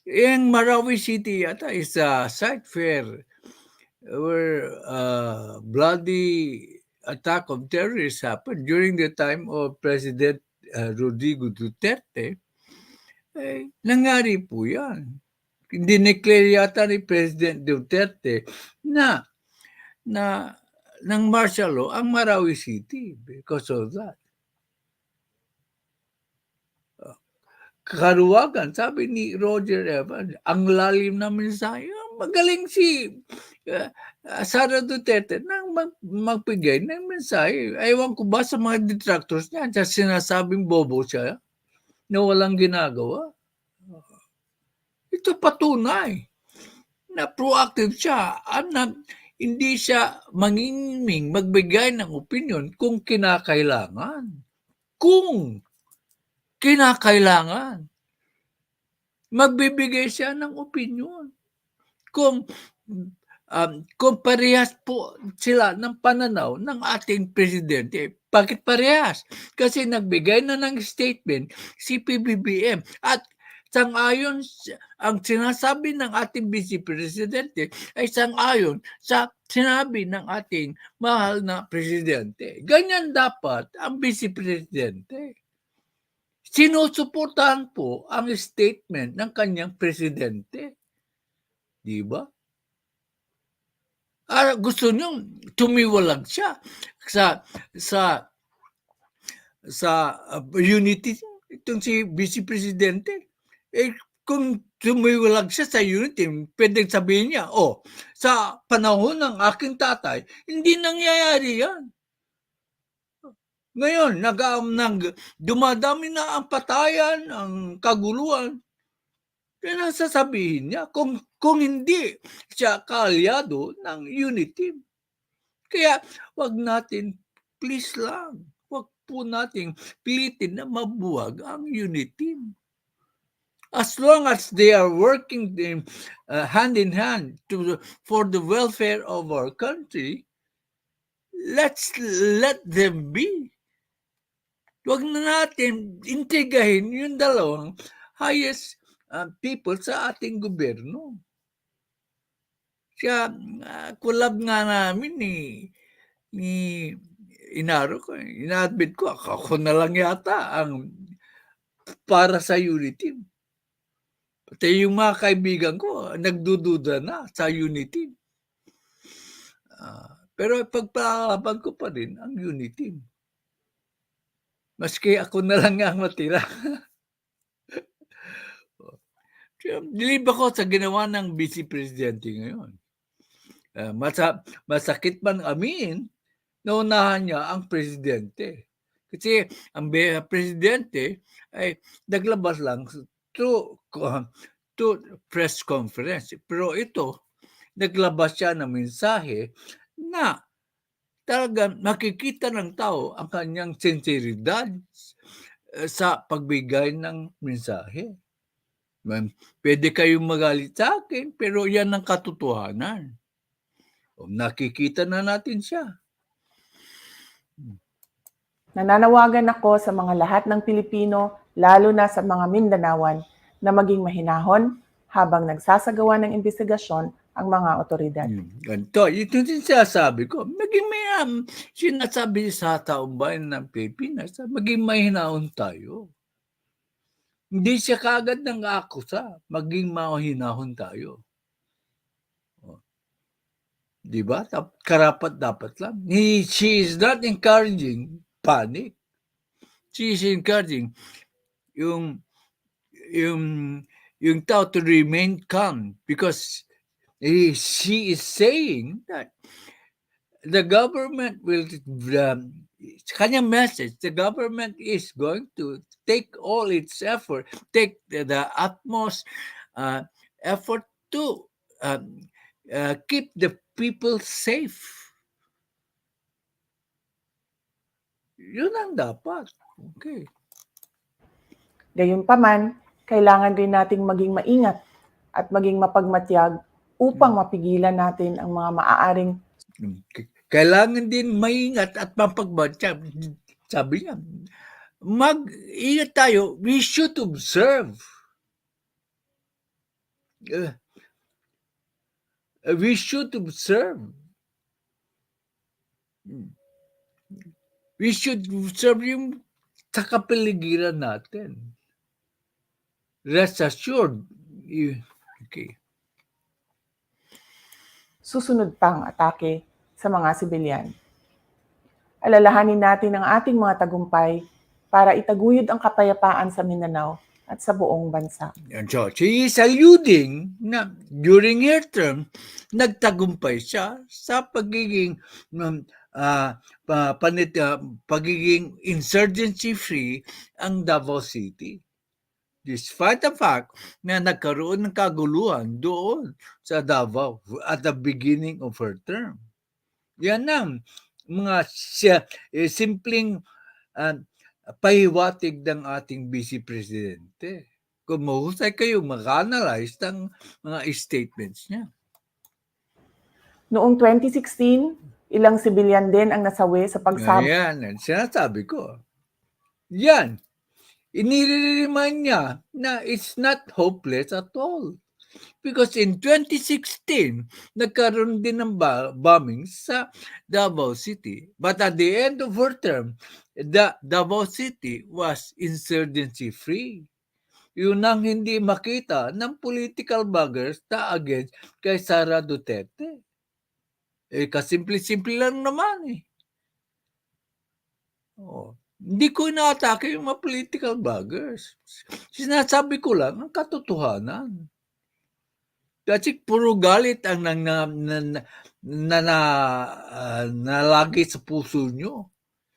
In Marawi City yata is a site where bloody attack of terrorists happened during the time of President Rodrigo Duterte. Nangyari po yan. Dineclare yata ni President Duterte na ng martial law ang Marawi City because of that. Karuwagan, sabi ni Roger Evans, ang lalim na mensahe. Magaling si Sara Duterte nang magbigay ng mensahe. Ewan ko ba sa mga detractors niya, sa sinasabing bobo siya na walang ginagawa. Ito patunay na proactive siya. Hindi siya mangingiming magbigay ng opinion kung kinakailangan. Kung kinakailangan, magbibigay siya ng opinion. Kung parehas po sila ng pananaw ng ating presidente. Bakit parehas? Kasi nagbigay na ng statement si Pbbm at sang-ayon ang sinasabi ng ating vice presidente ay sang-ayon sa sinabi ng ating mahal na presidente. Ganyan dapat ang vice presidente. Sinusuportahan po ang statement ng kanyang presidente. Di ba? Gusto nyo tumiwalag siya sa unity itong si Vice Presidente. Kung tumiwalag siya sa unity, pwedeng sabihin niya, sa panahon ng aking tatay, hindi nangyayari yan. Ngayon, dumadami na ang patayan, ang kaguluhan. Kaya sasabihin niya kung hindi siya kaalyado ng unity. Kaya wag natin, please lang, wag po natin pilitin na mabuwag ang unity. As long as they are working hand in hand for the welfare of our country, let's let them be. Wag na natin intrigahin yung dalawang highest people sa ating gobyerno. Kaya kulab nga namin ni Inaro ko. Ina-admit ko, ako na lang yata ang para sa unity. Pati yung mga kaibigan ko, nagdududa na sa unity. Pero pagpapalaban ko pa rin ang unity. Maski ako na lang ang matira. Dilib ako sa ginawa ng Vice Presidente ngayon. Masakit man aminin, naunahan niya ang Presidente. Kasi ang Presidente ay naglabas lang to press conference. Pero ito, naglabas siya ng mensahe na talagang makikita ng tao ang kanyang sinseridad sa pagbigay ng mensahe. Pwede kayong magalit sa akin, pero yan ang katotohanan. Nakikita na natin siya. Nananawagan ako sa mga lahat ng Pilipino, lalo na sa mga Mindanawan, na maging mahinahon habang nagsasagawa ng investigasyon ang mga otoridad. Ganito, ito din sinasabi ko. Maging may sinasabi sa taong bayan ng Pilipinas, maging mahinahon tayo. Hindi siya kaagad ng akusa, maging mahinahon tayo. Diba? Karapat dapat lang. She is not encouraging panic. She is encouraging yung yung tao to remain calm because she is saying that the government will, kanyang message, the government is going to take all its effort, take the utmost effort to keep the people safe. Yun ang dapat. Okay. Gayunpaman, kailangan rin nating maging maingat at maging mapagmatyag upang mapigilan natin ang mga maaaring kailangan din maingat at mapagmatyag. Sabi niya, mag-ingat tayo. We should observe. We should observe. We should observe yung sa kapaligiran natin. Rest assured. Okay. susunod pang atake sa mga sibilyan. Alalahanin natin ang ating mga tagumpay para itaguyod ang kapayapaan sa Mindanao at sa buong bansa. And so, she is alluding na during her term, nagtagumpay siya sa pagiging pagiging insurgency-free ang Davao City. Despite the fact na nagkaroon ng kaguluhan doon sa Davao at the beginning of her term. Yan ang mga simpleng pahiwatig ng ating Vice Presidente. Kung mahusay kayo mag-analyze ng mga statements niya. Noong 2016, ilang sibilyan din ang nasawi sa pagsabog. Ayan, sinasabi ko. Yan. Inire-remind niya na it's not hopeless at all. Because in 2016, nagkaroon din ng bombing sa Davao City. But at the end of her term, the Davao City was insurgency-free. Yun ang hindi makita ng political bloggers na against kay Sara Duterte. Kasimple-simple lang naman . Hindi ko inaatake yung mga political bloggers. Sinasabi ko lang ang katotohanan. Kasi puro galit ang nalagi sa puso nyo.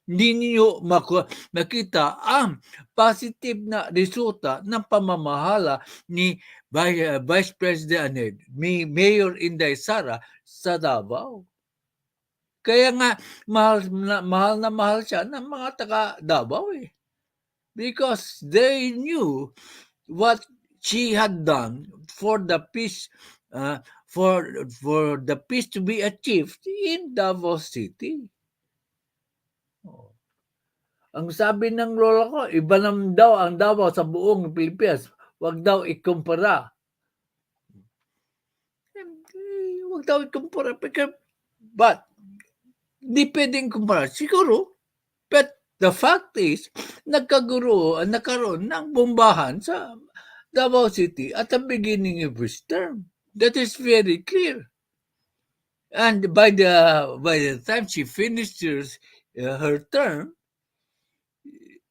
Hindi niyo makita ang positive na resulta ng pamamahala ni Vice President Mayor Inday Sara sa Davao. Kaya nga mahal na mahal siya ng mga taga Davao . Because they knew what she had done for the peace for the peace to be achieved in Davao City. Ang sabi ng lola ko, iba naman daw ang Davao sa buong Pilipinas. Huwag daw ikumpara. Huwag daw ikumpara. But, di pwedeng kumpara. Siguro, but the fact is, nagkaroon ng bombahan sa Davao City at the beginning of his term. That is very clear. And by the time she finished her term,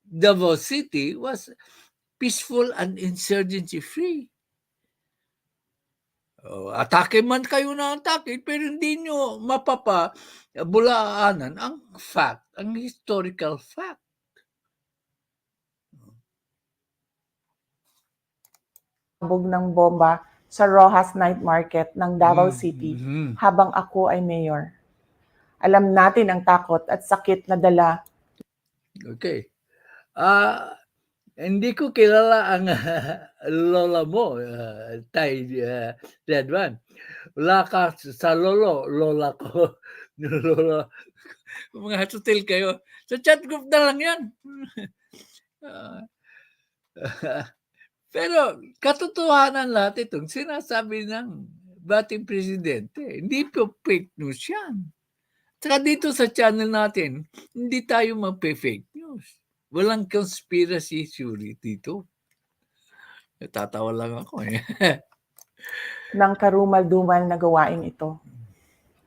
Davao City was peaceful and insurgency-free. Atake man kayo na atake, pero hindi nyo mapapabulaanan ang fact, ang historical fact. Sabog ng bomba sa Rojas Night Market ng Davao City habang ako ay mayor. Alam natin ang takot at sakit na dala. Okay. Hindi ko kilala ang lola mo, Tay Redwan. Wala ka sa lola ko. Lola. Mga hatutil kayo. Sa chat group na lang yan. Pero katotohanan lahat itong sinasabi ng dating presidente. Hindi po fake news yan. Saka dito sa channel natin, hindi tayo magpe-fake news. Walang conspiracy theory dito. Tatawa lang ako . Ng karumal-dumal na gawaing ito.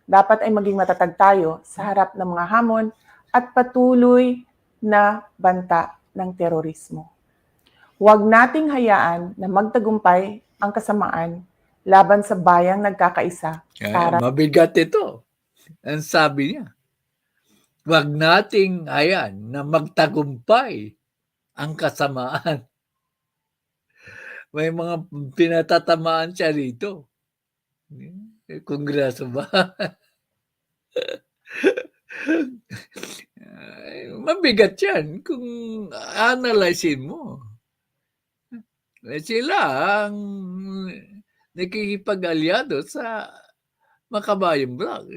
Dapat ay maging matatag tayo sa harap ng mga hamon at patuloy na banta ng terorismo. Huwag nating hayaan na magtagumpay ang kasamaan laban sa bayang nagkakaisa. Sara. Mabigat ito. Ang sabi niya. Huwag nating hayaan na magtagumpay ang kasamaan. May mga pinatatamaan siya rito. Kongreso ba? Mabigat yan kung analyzein mo. Sila ang nakikipag-alyado sa Makabayang Bloc.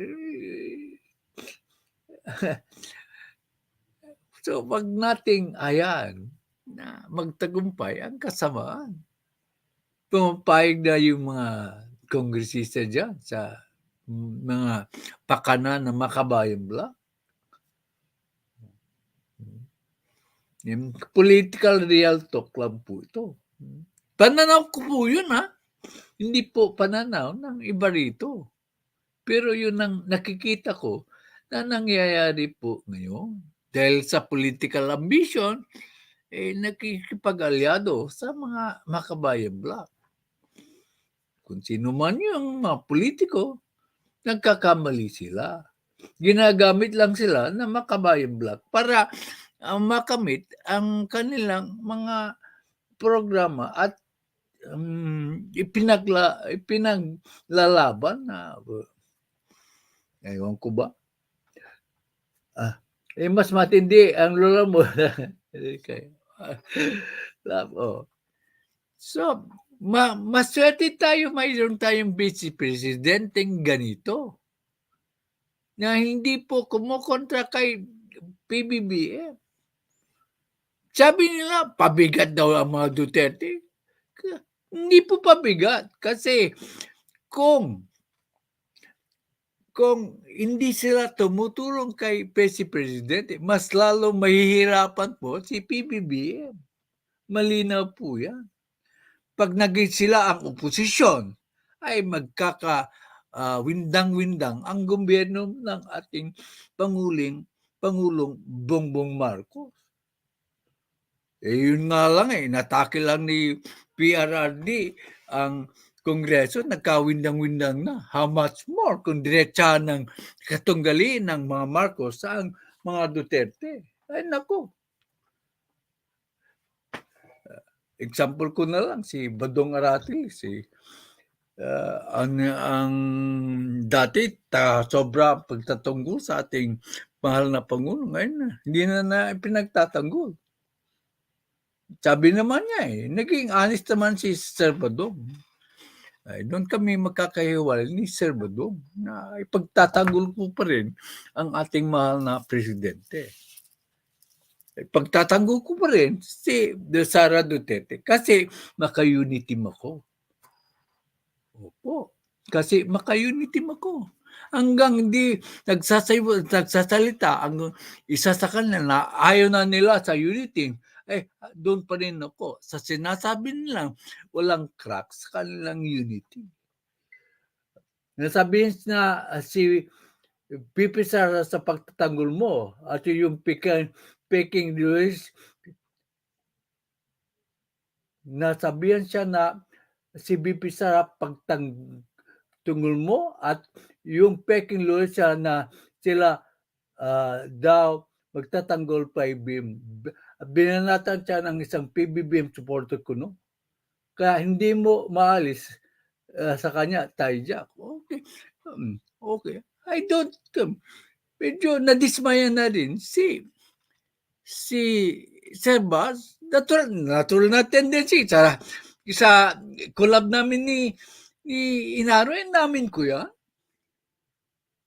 So, wag nating hayaan na magtagumpay ang kasamaan. Pumapayag na yung mga kongresista dyan sa mga pakana ng Makabayang Bloc. Yung political real talk lang po ito. Pananaw ko po yun, ha? Hindi po pananaw ng iba rito. Pero yun ang nakikita ko na nangyayari po ngayon. Dahil sa political ambition, nakikipag-alyado sa mga Makabayang Bloc. Kung sino man yung mga politiko, nagkakamali sila. Ginagamit lang sila ng Makabayang Bloc para makamit ang kanilang mga programa at ipinaglalaban na ewan ko ba? Mas matindi ang lola mo. So, maswerte tayo, mayroon tayong vice presidenteng ganito na hindi po kumukontra kay Pbbm. Sabi nila, pabigat daw ang mga Duterte. Hindi po pabigat kasi kung hindi sila tumutulong kay Vice Presidente, mas lalo mahihirapan po si Pbbm. Malinaw po yan. Pag naging sila ang oposisyon, ay windang-windang ang gobyerno ng ating Pangulong Bongbong Marcos. Yun nga lang natake lang ni PRRD ang Kongreso, nagkawindang-windang na. How much more kung diretsahan ng katunggali ng mga Marcos sa mga Duterte? Ay nako. Example ko na lang si Badong Arati, ang dati sobra pagtatanggol sa ating mahal na Pangulo. Ngayon hindi na pinagtatanggol. Sabi naman niya naging honest naman si Sir Badong. Doon kami magkakahiwalay ni Sir Badong na ipagtatanggol po pa rin ang ating mahal na presidente. Pagtatanggol ko pa rin si Sara Duterte kasi maka-unity ako. Opo, kasi maka-unity ako. Hanggang hindi nagsasalita ang isa sa kanila na ayaw na nila sa unity, doon pa rin ako. Sa sinasabi nilang walang crack sa kanilang unity. Nasabihin na si Pipi Sara sa pagtatanggol mo at yung Peking Luis, nasabihan siya na si Pipi Sara pagtanggol mo at yung Peking Luis siya na sila daw magtatanggol pa Pbbm. Binanatan siya ng isang Pbbm supporter ko, no? Kaya hindi mo maalis sa kanya, Jack. Okay. I don't, medyo nadismaya na rin si Sir Bas. Natural na tendency. Sa collab namin ni Inaro, namin ko yan.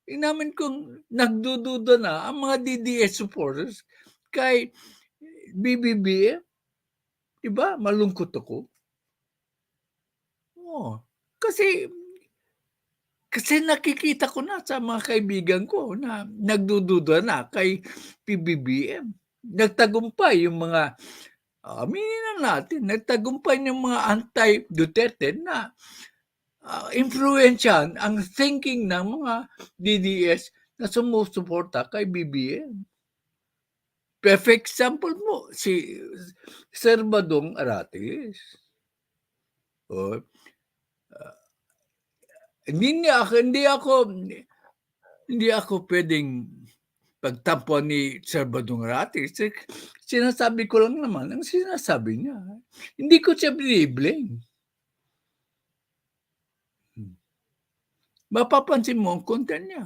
Inamin kong nagdududa na ang mga DDS supporters kay BBM. Diba? Malungkot ako. Kasi nakikita ko na sa mga kaibigan ko na nagdududa na kay PBBM. Nagtagumpay yung mga, aminin na natin, nagtagumpay yung mga anti-Duterte na influensyan ang thinking ng mga DDS na sumusuporta kay BBM. perfect example mo, si Sir Badong Aratis. Oh, hindi ako pwedeng pagtampuan ni Sir Badong Aratis. Sinasabi ko lang naman ang sinasabi niya. Hindi ko siya biniblame. Mapapansin mo ang content niya.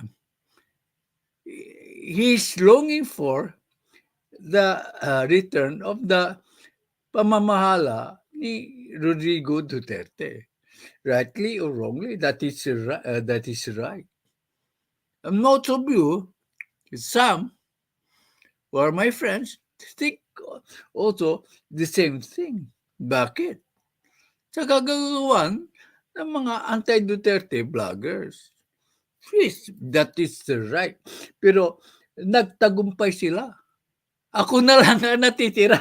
He's longing for the return of the pamamahala ni Rodrigo Duterte. Rightly or wrongly, that is right. And most of you, some who are my friends, think also the same thing. Bakit? Sa gagawin ng mga anti-Duterte vloggers. Please, that is right. Pero nagtagumpay sila. Ako na lang ang natitira.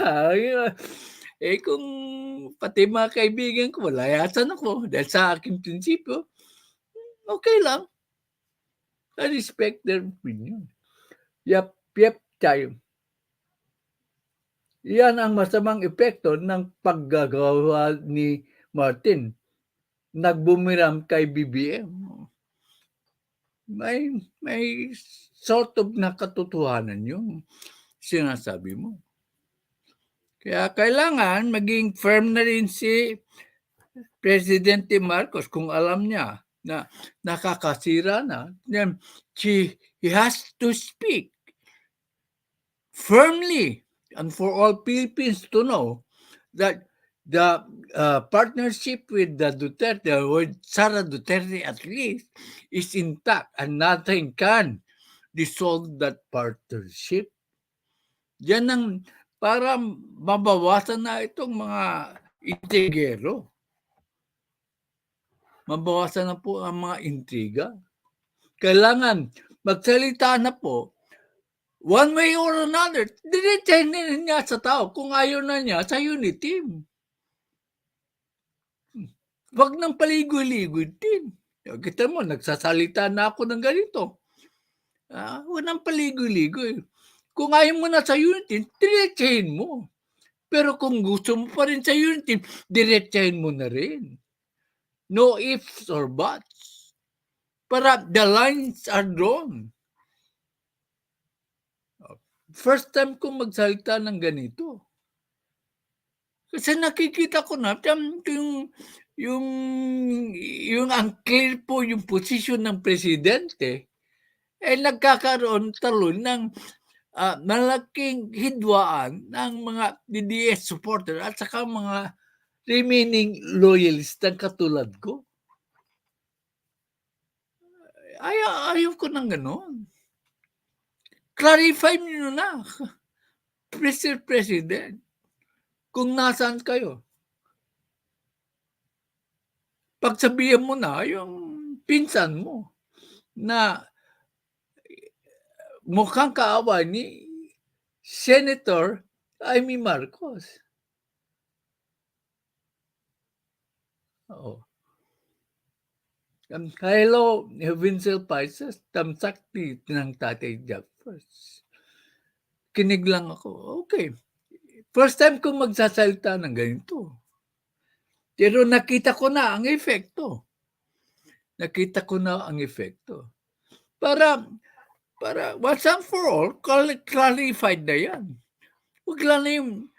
Kung pati mga kaibigan ko, layasan ako dahil sa aking prinsipyo, okay lang. I respect their opinion. Yep, tayo. Yan ang masamang epekto ng paggagawa ni Martin. Nagbumiram kay BBM. May sort of na katotohanan yung sinasabi mo. Kaya kailangan maging firm na rin si Presidente Marcos kung alam niya na nakakasira na. Then he has to speak firmly and for all Philippines to know that the partnership with the Duterte, with Sara Duterte at least, is intact and nothing can dissolve that partnership. Yan ang para mabawasan na itong mga intrigero. Mabawasan na po ang mga intriga. Kailangan magsalita na po one way or another. Diretsahin niya sa tao kung ayaw na niya sa unit team. Wag nang paligoy-ligoy din. Kita mo, nagsasalita na ako ng ganito. Wag nang paligoy-ligoy. Kung ayaw mo na sa unit team, diretsahin mo. Pero kung gusto mo pa rin sa unit team, diretsahin mo na rin. No ifs or buts. Para the lines are drawn. First time kong magsalita ng ganito. Kasi nakikita ko na yung unclear po yung posisyon ng presidente, nagkakaroon talon ng malaking hidwaan ng mga DDS supporter at saka mga remaining loyalist katulad ko. Ayaw ko ng gano'n. Clarify niyo na, Mr. President, kung nasaan kayo. Pagsabihan mo na yung pinsan mo na mukhang kaaway ni Senator Amy Marcos. Oo. Hello, Vincel Paisas, tamsakti ng Tatay Jaffers. Kinig lang ako. Okay. First time kong magsasalita ng ganito. Pero nakita ko na ang epekto. Para once and for all, clarified na yan. Huwag lang na yung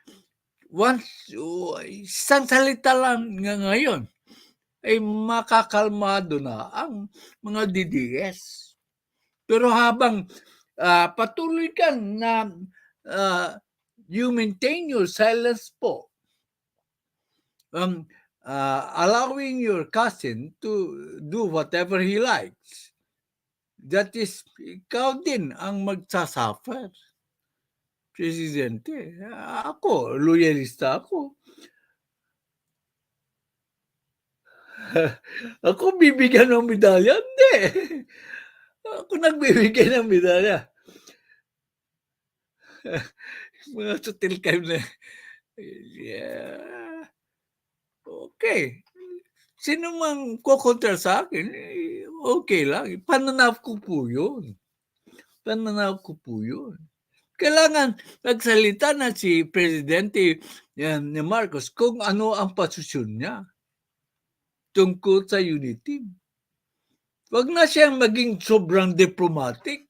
isang salita lang ngayon ay makakalmado na ang mga DDS. Pero habang patuloy ka na you maintain your silence po, allowing your cousin to do whatever he likes, that is, ikaw din ang magsasuffer. Presidente, ako, loyalista ako. Ako bibigyan ng medalya? Hindi. Ako nagbibigay ng medalya. Mga sutil kayo na. Yeah. Okay. Sino mang kukontra sa akin, okay lang. Pananaw ko po yun. Kailangan nagsalita na si Presidente ni Marcos kung ano ang posisyon niya tungkol sa unity. Wag na siyang maging sobrang diplomatic.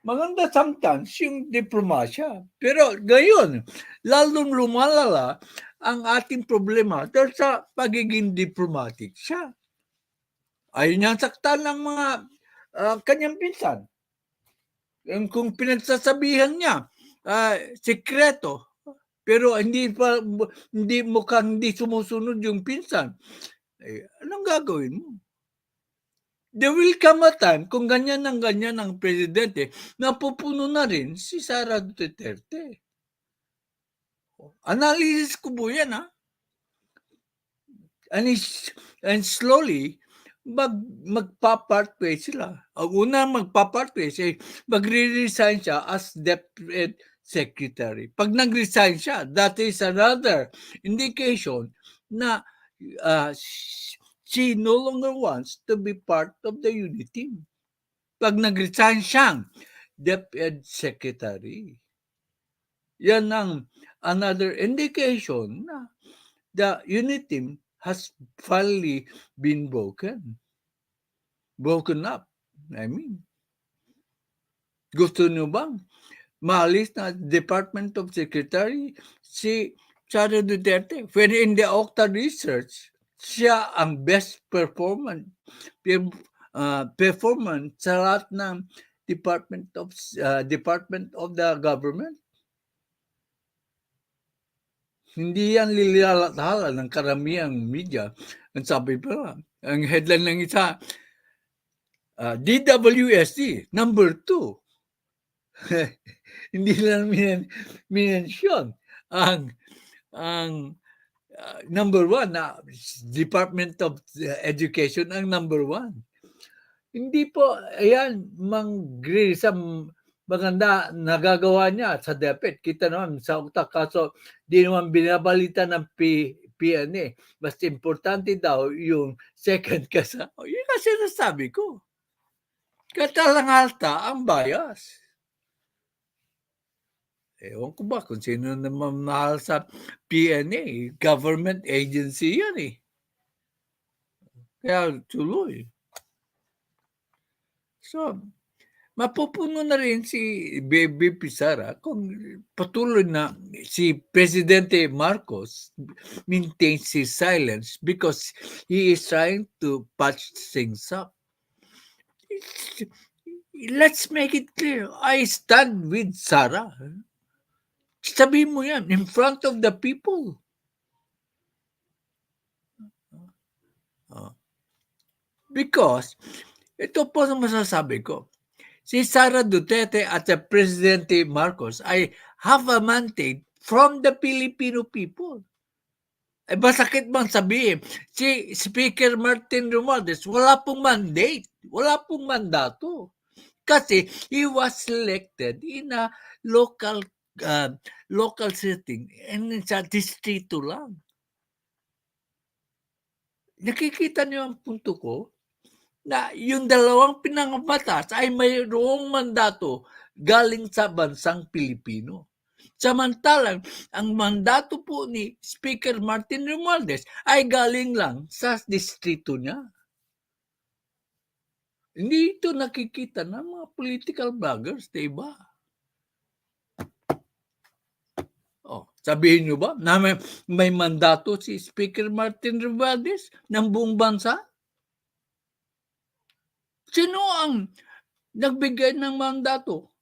Maganda sometimes yung diplomasya. Pero ngayon, lalong lumalala ang ating problema dahil sa pagiging diplomatic siya. Ayaw niyang saktan ng mga kanyang pinsan. Kung pinagsasabihan niya, sekreto, pero hindi mukhang hindi sumusunod yung pinsan, anong gagawin mo? There will come a time kung ganyan ang presidente, napupuno na rin si Sara Duterte. Analysis ko po yan, ha? And slowly, magpa-part way sila. Ang una magpa-part way, magre-resign siya as Deputy Secretary. Pag nag-resign siya, that is another indication na she no longer wants to be part of the unity team. Pag nag-resign siyang Deputy Secretary, yan ang another indication na the unity team has finally been broken up. I mean, gusto nyo bang maalis na Department of Secretary si Sara Duterte? When in the Octa research, siya ang best performance sa lahat ng Department of the government. Hindi yan lilalathala ng karamihang media. Ang sabi pa, ang headline ng isa, DWSD, number 2. Hindi lang minensyon ang number 1 na Department of Education ang number 1. Hindi po, ayan, sa maganda nagagawa niya sa DepEd. Kita naman sa utak, kaso di naman binabalita ng PNA. Mas importante daw yung second kasama. Yun kasi nasabi ko. Katalangalta ang bias. Ewan ko ba kung sino naman mahal sa PNA. Government agency yan eh. Kaya tuloy. So, mapupuno na rin si BP Sara kung patuloy na si Presidente Marcos maintains his silence because he is trying to patch things up. Let's make it clear. I stand with Sara. Sabihin mo yan in front of the people. Because, ito po ang masasabi ko. Si Sara Duterte at si Presidente Marcos ay have a mandate from the Filipino people. Eh, masakit bang sabihin, si Speaker Martin Romualdez, wala pong mandate, wala pong mandato. Kasi he was selected in a local setting and sa distrito lang. Nakikita niyo ang punto ko? Na yung dalawang pinangabatas ay mayroong mandato galing sa bansang Pilipino. Samantalang, ang mandato po ni Speaker Martin Romualdez ay galing lang sa distrito niya. Hindi ito nakikita ng mga political bloggers, diba? Sabihin nyo ba na may mandato si Speaker Martin Romualdez ng buong bansa? Sino ang nagbigay ng mandato?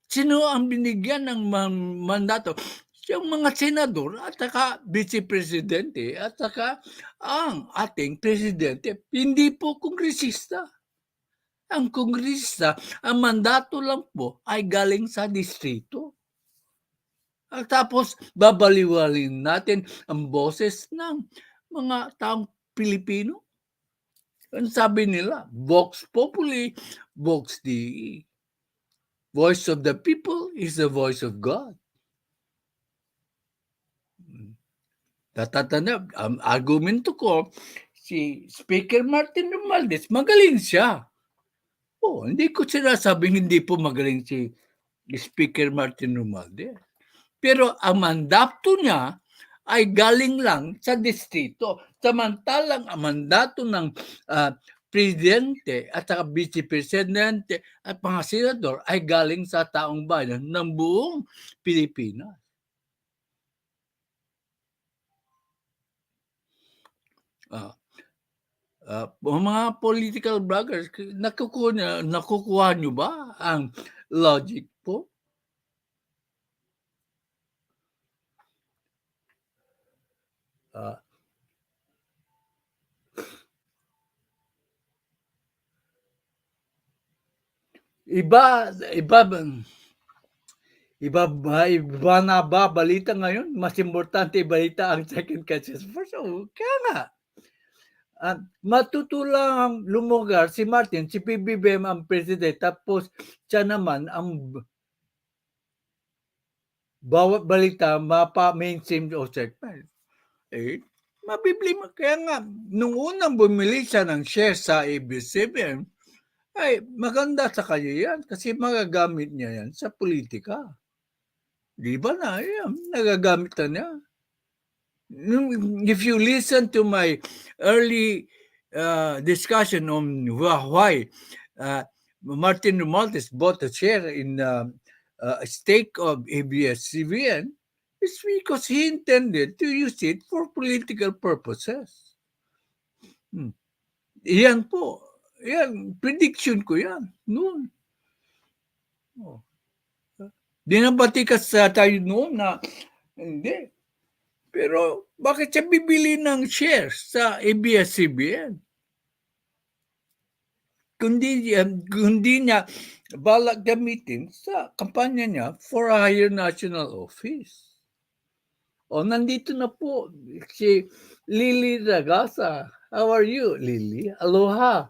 Sino ang binigyan ng mandato? Yung mga senador at saka vice-presidente at saka ang ating presidente, hindi po kongresista. Ang kongresista, ang mandato lang po ay galing sa distrito. At tapos babaliwalin natin ang boses ng mga taong Pilipino. Ang sabi nila, Vox Populi, Vox Dei. Voice of the people is the voice of God. Tatatanda, ang argumento ko, si Speaker Martin Romualdez, magaling siya. hindi ko sinasabing hindi po magaling si Speaker Martin Romualdez. Pero ang mandato niya ay galing lang sa distrito. Samantalang ang mandato ng presidente at saka vice-presidente at mga senador ay galing sa taong bayan ng buong Pilipinas. Mga political bloggers, nakukuha nyo ba ang logic po? Iba na ba balita ngayon? Mas importante balita ang second catches first. Kaya nga, matutulang lumugar si Martin, si Pbbm ang presidente, tapos siya naman ang bawat balita mapa-mainstream o segment. Mabiblima. Kaya nga, nung unang bumili siya ng share sa ABS-CBN, ay maganda sa kanya yan kasi magagamit niya yan sa politika. Di ba na? Yan, nagagamit na niya. If you listen to my early discussion on why Martin Romualdez bought a share in a stake of ABS-CBN, it's because he intended to use it for political purposes. Yan po. Yan, prediction ko yan. Noon. Dinabatikas tayo noon na hindi. Pero bakit siya bibili ng shares sa ABS-CBN? Kundi niya balak gamitin sa kampanya niya for a higher national office. Nandito na po si Lily Ragasa. How are you, Lily? Aloha.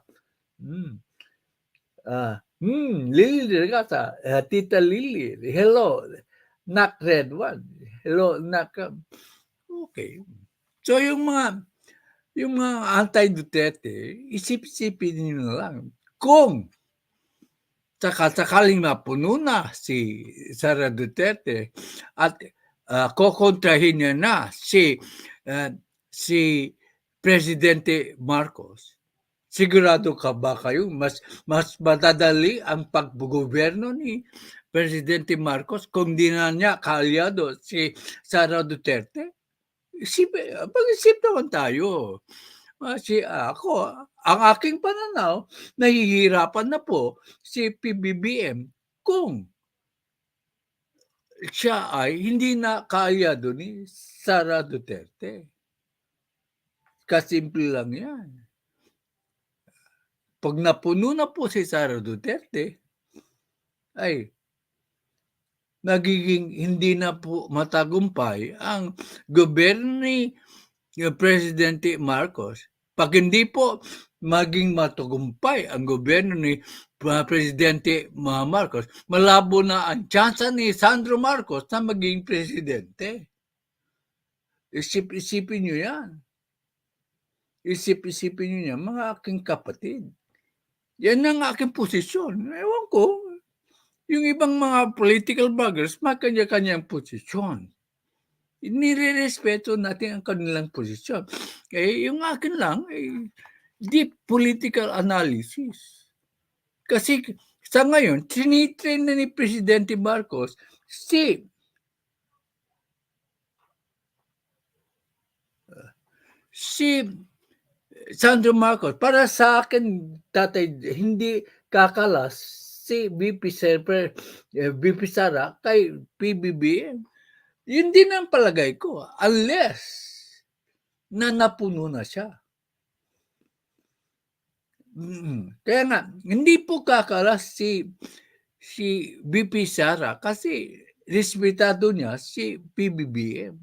Lily Ragasa. Tita Lily. Hello. Nak Red One. Hello, Nak. Okay. So yung mga anti-Duterte, isip-isipin niyo na lang. Kung sakaling mapuno na si Sara Duterte at kokontrahin niya na si Presidente Marcos, sigurado ka ba kayo mas matadali ang paggobyerno ni Presidente Marcos kung di na niya kaalyado si Sara Duterte? Pag-isip naman tayo. Ang aking pananaw, nahihirapan na po si Pbbm kung siya ay hindi na kaalyado ni Sara Duterte. Kasimple lang yan. Pag napuno na po si Sara Duterte, ay nagiging hindi na po matagumpay ang gobyerno ni Presidente Marcos. Pag hindi po maging matagumpay ang gobyerno ni Presidente Marcos, malabo na ang tsansa ni Sandro Marcos na maging presidente. Isip-isipin nyo yan. Isip-isipin nyo yan, mga aking kapatid. Yan ang aking posisyon. Ewan ko, yung ibang mga political bloggers, may kanya-kanyang posisyon. Nire-respeto natin ang kanilang posisyon. Yung akin lang, deep political analysis. Kasi sa ngayon, tinitrain na ni Presidente Marcos si Sandro Marcos. Para sa akin, tatay, hindi kakalas si VP Sara kay PBBM. Yun din ang palagay ko. Unless na napuno na siya. Kaya nga, hindi po kakalas si VP Sara kasi respetado niya si PBBM.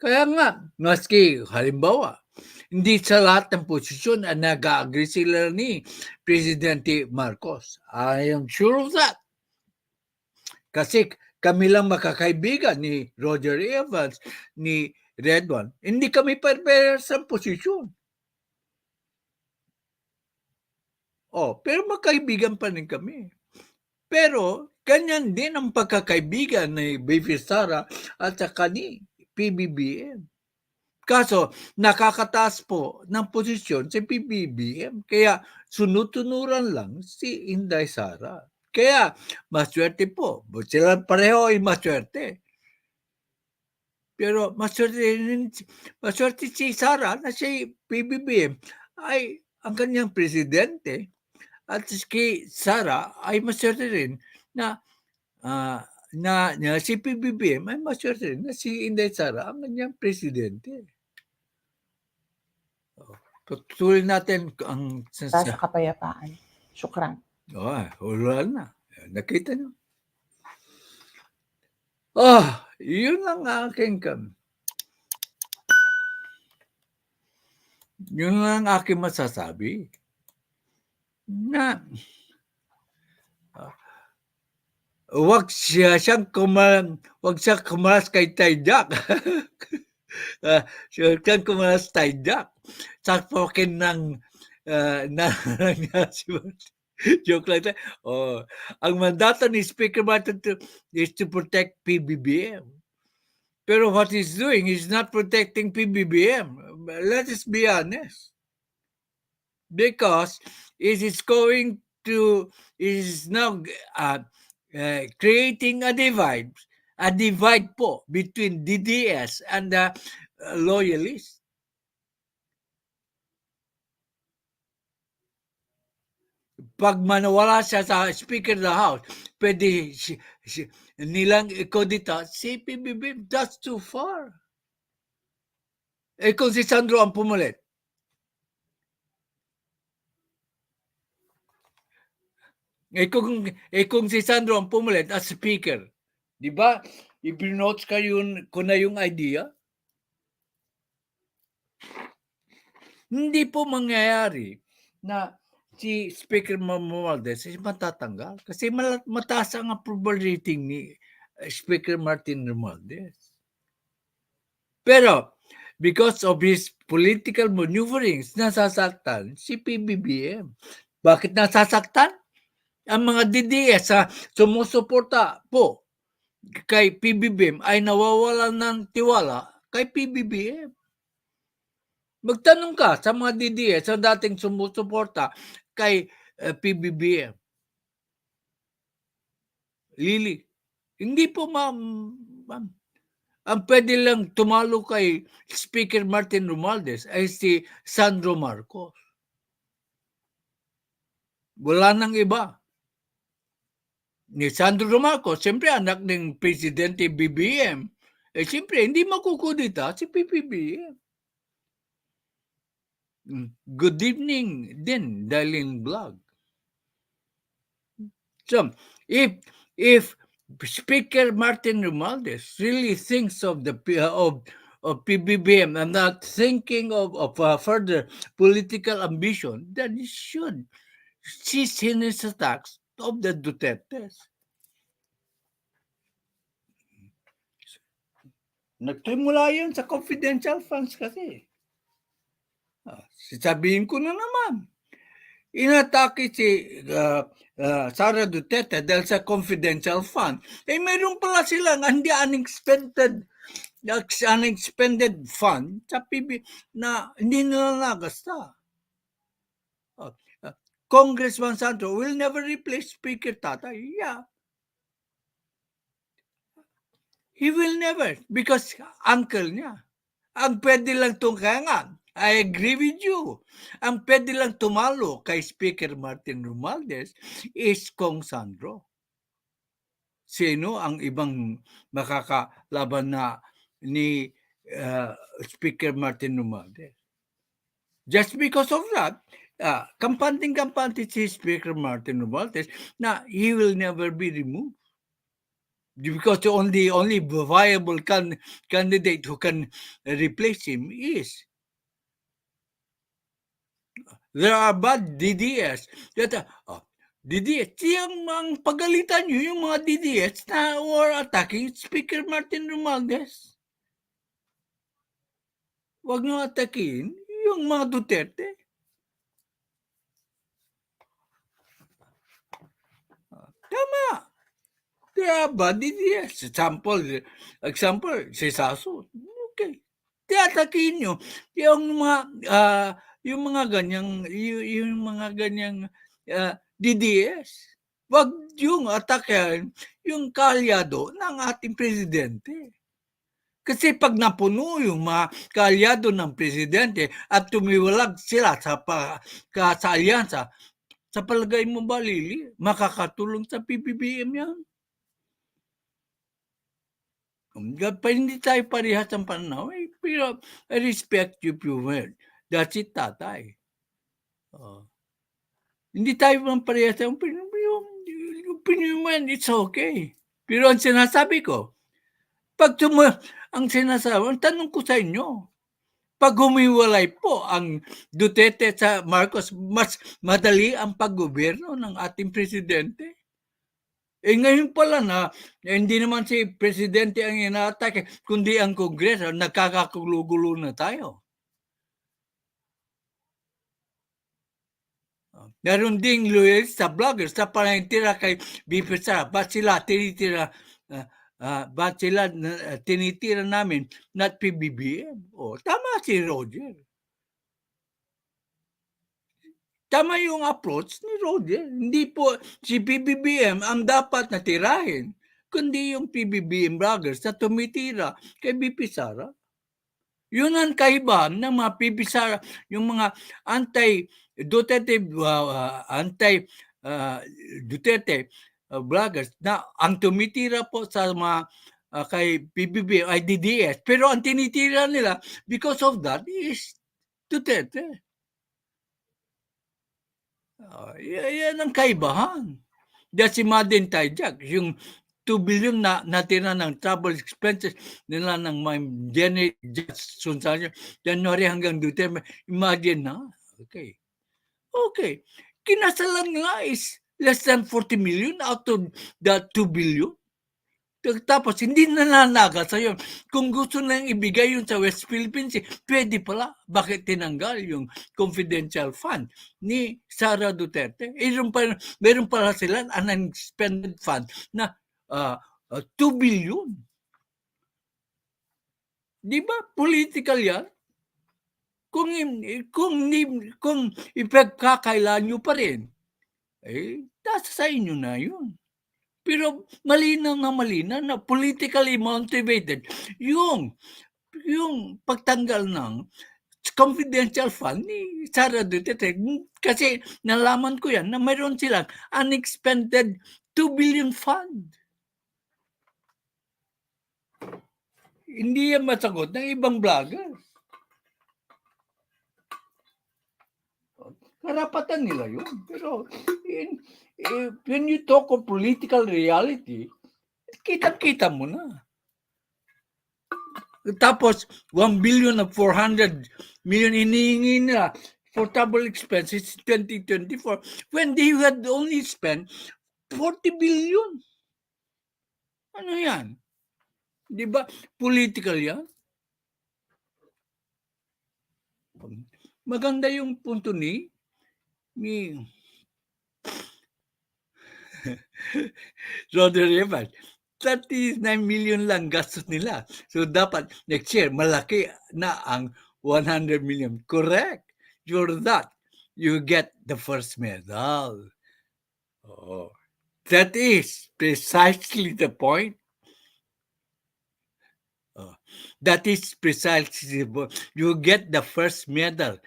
Kaya nga, maski halimbawa, hindi sa lahat ng posisyon ang nag-agree sila ni Presidente Marcos. I am sure of that. Kasi kami lang makakaibigan ni Roger Evans, ni Red One. Hindi kami parehas sa posisyon. Pero magkaibigan pa rin kami. Pero ganyan din ang pagkakaibigan ni Baby Sara at saka ni PBBM. Kaso, nakakataas po ng posisyon si PBBM. Kaya sunod-tunuran lang si Inday Sara. Kaya maswerte po. Sila pareho ay maswerte. Pero maswerte si Sara na si PBBM ay ang kanyang presidente. At kay Sara ay maswerte rin na si PBBM ay maswerte rin na si Inday Sara ang kanyang presidente. Tutuloy natin ang Sa kapayapaan. Syukran. Wala na. Nakita nyo. Yun ang aking yun ang aking masasabi. Na wag siyang kumalas kay Taydak. Siyang kumalas Taydak. Sa token ng joke lang tayo. Ang mandato ni Speaker Martin is to protect PBBM. Pero what he's doing is not protecting PBBM. Let us be honest. Because it is now creating a divide po between DDS and the loyalists. Pag manawala siya sa Speaker of the House, pwede nilang ikodita si PBBM. That's too far. Kung si Sandro ang pumulit, kung si Sandro ang pumulit as Speaker, di ba? I-notes ko na yung idea. Hindi po mangyayari na si Speaker Romualdez ay matatanggal kasi mataas ang approval rating ni Speaker Martin Romualdez. Pero because of his political maneuverings, nasasaktan si PBBM. Bakit nasasaktan? Ang mga DDS sa sumusuporta po kay PBBM ay nawawalan ng tiwala kay PBBM. Magtanong ka sa mga DDS sa dating sumusuporta kay PBBM. Lili, hindi po ma'am. Ang pwede lang tumalo kay Speaker Martin Romualdez ay si Sandro Marcos. Wala nang iba. Ni Sandro Marcos, siyempre anak ng Presidente BBM. Siyempre, hindi makukudita si PBBM. Good evening din, Darlene Vlog. So, if Speaker Martin Romualdez really thinks of PBBM and not thinking of further political ambition, then he should cease his attacks of the Dutertes. Nagtimula yun sa confidential funds kasi. Sasabihin ko na naman. Inatake si Sara Duterte dahil sa confidential fund. Mayroon pala silang hindi unexpended fund sa PB na hindi nila nagasta. Congressman Sandro will never replace Speaker Tatay. Yeah. He will never because uncle niya. Ang pwede lang tungkangan. I agree with you. Ang pwede lang tumalo kay Speaker Martin Romualdez is Kong Sandro. Sino ang ibang makakalaban na ni Speaker Martin Romualdez? Just because of that, kampante si Speaker Martin Romualdez na he will never be removed. Because the only viable candidate who can replace him is there are bad DDS that DDS, ang pagalitan nyo yung mga DDS na were attacking Speaker Martin Romualdez. Huwag nyo atakin yung mga Duterte. Tama. Kaya ba, DDS, example, si Saso, okay. Tiyatakin nyo yung mga ganyang DDS. Wag yung atakin yung kalyado ng ating presidente. Kasi pag napuno yung mga kalyado ng presidente at tumiwalag sila sa alyansa, sa palagay mo ba, Lili, makakatulong sa Pbbm yan? Hindi tayo parehas ng pananaw, pero I respect you, Pumer. That's it, tatay. Hindi tayo man parehas ng opinion man, it's okay. Pero ang sinasabi ko, ang tanong ko sa inyo, pag humiwalay po ang Duterte sa Marcos, mas madali ang paggobyerno ng ating presidente. Ngayon pala na hindi naman si presidente ang inaatake, kundi ang Kongreso, nagkakagulo-gulo na tayo. Meron ding loyalista vloggers sa panitira kay BP Sara. Ba't sila tinitira namin not PBBM? Tama si Roger. Tama yung approach ni Roger. Hindi po si PBBM ang dapat natirahin, kundi yung PBBM vloggers na tumitira kay BP Sara. Yun ang kaibahan ng mga BP Sara, yung mga anti-Duterte vloggers na ang tumitira po sa mga kay PBBM ay DDS. Pero ang tinitira nila because of that is Duterte. Yan ang kaibahan. Dahil si Madden Tajak, yung 2 billion na natira ng travel expenses nila ng January January hanggang December. Imagine na. Okay. Kinasalan nga is less than 40 million out of that 2 billion. Tapos, hindi nananaga sa'yo. Kung gusto nang ibigay yun sa West Philippines, pwede pala. Bakit tinanggal yung confidential fund ni Sara Duterte? Meron pala sila an unexpended fund na 2 billion. Di ba? Political yan. Kung ipagkakailan nyo pa rin, nasa sa inyo na yun. Pero malinaw na politically motivated yung pagtanggal ng confidential fund ni Sara Duterte. Kasi nalaman ko yan na mayroon silang unexpended 2 billion fund. Hindi yan masagot ng ibang vlogger. Karapatan nila yun. Pero when you talk of political reality, kita-kita mo na. Tapos, 1 billion of 400 million hinihingi nila for travel expenses in 2024 when they had only spent 40 billion. Ano yan? Di ba? Political yan. Maganda yung punto ni Roger Evans. 39 million lang gastos nila. So, dapat next year, malaki na ang 100 million. Correct. For that, you get the first medal. That is precisely the point. That is precisely the point. You get the first medal.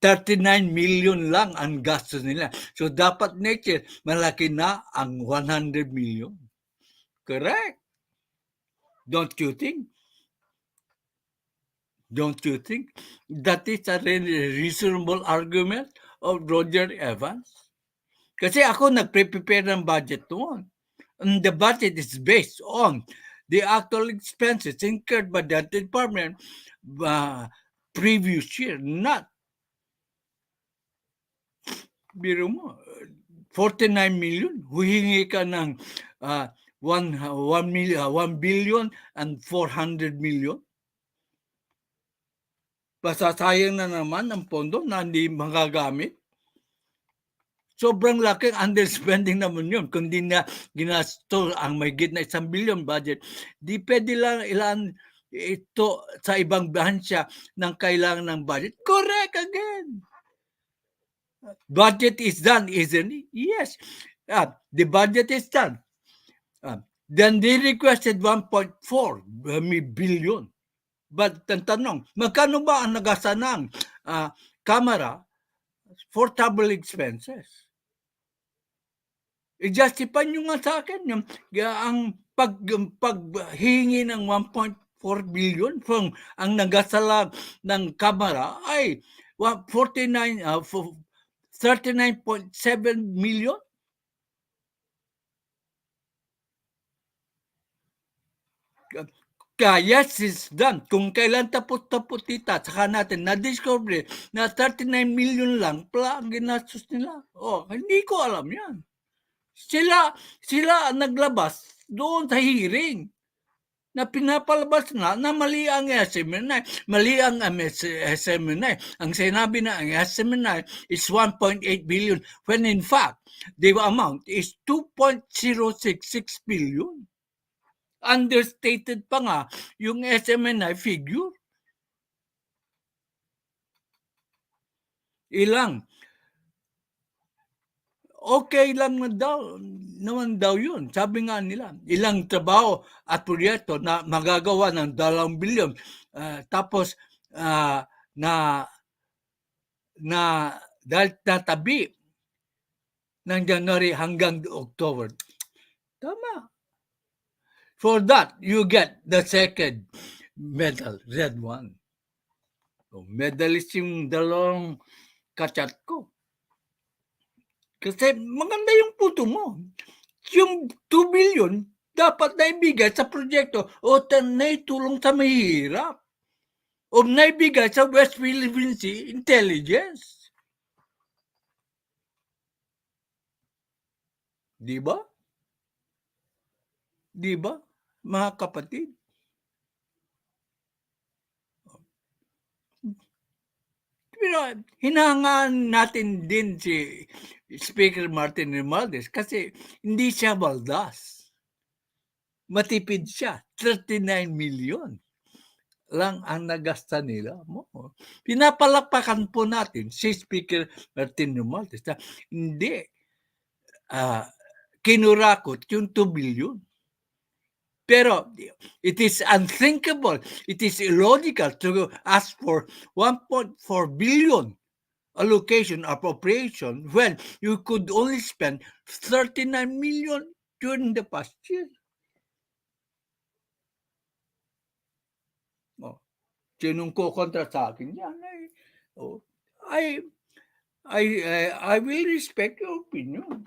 39 million lang ang gastos nila. So, dapat next year, malaki na ang 100 million. Correct. Don't you think? Don't you think that is a reasonable argument of Roger Evans? Kasi ako nagpre-prepare ng budget noon. And the budget is based on the actual expenses incurred by that department previous year, not biro mo, 49 million, huhingi ka ng 1 billion and 400 million. Pasasayang na naman ang pondo na hindi magagamit. Sobrang laking underspending naman yun. Kung di na ginasto ang may na 1 billion budget, di pwede lang ilan ito sa ibang bansya ng kailangan ng budget. Correct again. Budget is done, isn't it? Yes. The budget is done. Then they requested 1.4 billion. But ang tanong, magkano ba ang nagasa ng Kamara for travel expenses? I-justify nyo nga sa akin yung ang paghingi ng 1.4 billion from ang nagasalag ng Kamara ay 39.7 million. Kaya is done. Kung kailan tapos-tapos tita, saka natin na-discover na 39 million lang pala ang ginastos nila. Hindi ko alam yan. Sila ang naglabas doon sa hearing na pinapalabas na mali ang SMNI. Mali ang SMNI. Ang sinabi na ang SMNI is 1.8 billion when in fact, the amount is 2.066 billion. Understated pa nga yung SMNI figure. Okay lang naman daw yun. Sabi nga nila, ilang trabaho at proyekto na magagawa ng 2 billion. Tapos dahil tatabi ng January hanggang October. Tama. For that, you get the second medal, red one. Medalist yung dalawang kachat ko. Kasi maganda yung punto mo. Yung 2 billion, dapat naibigay sa proyekto o naitulong sa mahirap. O naibigay sa West Philippine Sea Intelligence. Di ba? Di ba, mga kapatid? Pero hinahangaan natin din si Speaker Martin Romualdez kasi hindi siya baldas. Matipid siya. 39 million lang ang nagasta nila. Pinapalakpakan po natin si Speaker Martin Romualdez na hindi kinurakot yung 2 billion. Pero it is unthinkable, it is illogical to ask for 1.4 billion allocation appropriation when you could only spend 39 million during the past year. Sinong kukontra sa akin yan? I will respect your opinion.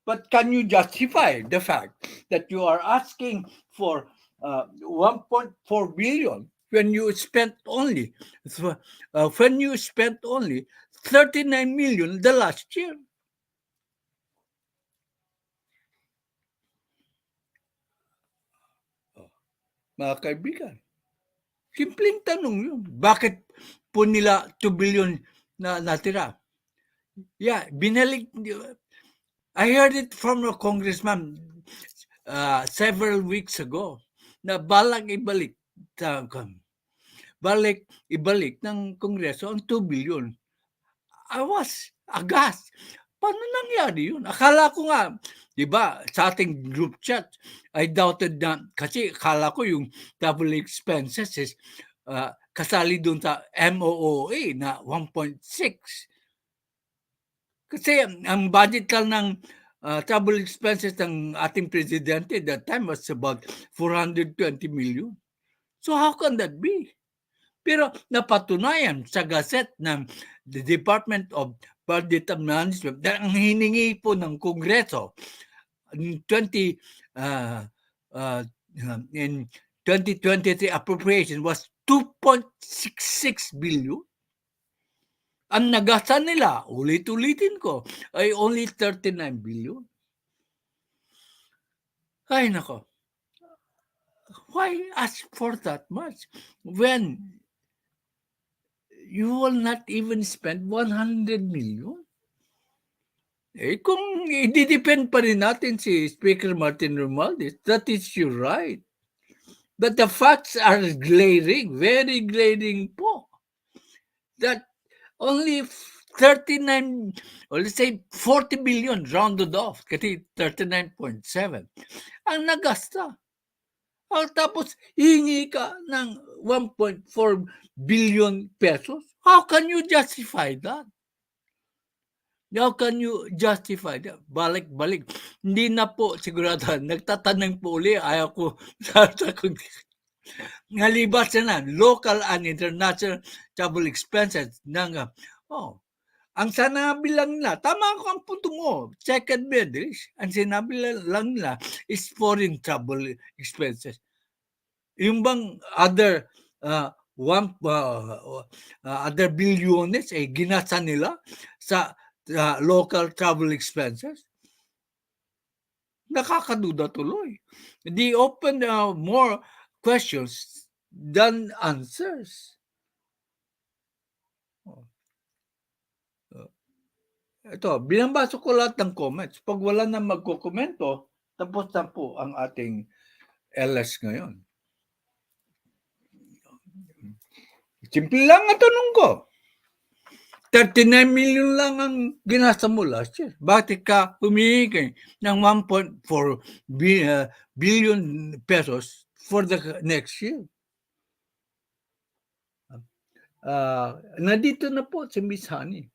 But can you justify the fact that you are asking for 1.4 billion when you spent only 39 million the last year? Mga kaibigan, simpleng tanong yun. Bakit po nila 2 billion na natira? Yeah, binalik. I heard it from a congressman several weeks ago na balak ibalik ng Kongreso ang 2 billion. I was aghast. Paano nangyari yun? Akala ko nga, di ba, sa ating group chat, I doubted na, kasi akala ko yung travel expenses is kasali doon sa MOOA na 1.6. Kasi ang budget lang ng travel expenses ng ating presidente that time was about 420 million. So how can that be? Pero napatunayan sa gazette ng the Department of Budget and Management na ang hiningi po ng Kongreso in 2023 appropriation was 2.66 billion. Ang nagasa nila, ulit-ulitin ko, ay only 39 billion. Ay, nako. Why ask for that much when you will not even spend 100 million? Kung i-depend pa rin natin si Speaker Martin Romualdez, that is your right. But the facts are glaring, very glaring po. That only 39, or let's say 40 billion rounded off, kasi 39.7, ang nagasta. Tapos hihingi ka ng 1.4 billion pesos. How can you justify that? How can you justify that? Balik-balik. Hindi na po sigurado. Nagtatanong po uli. Ayaw ko nalibas na local and international travel expenses ng ang sinabi lang nila, tama ko ang punto mo, second measures, ang sinabi lang nila is foreign travel expenses. Yung bang other other bilyones ginasa nila sa local travel expenses? Nakakaduda tuloy. They open more questions than answers. Ito, binabasa ko lahat ng comments. Pag wala na magkokomento, tapos na po ang ating LS ngayon. Simple lang ang tanong ko. 39 million lang ang ginasa mo last year. Bakit ka humihingi ng 1.4 billion pesos for the next year? Nandito na po si Miss Honey.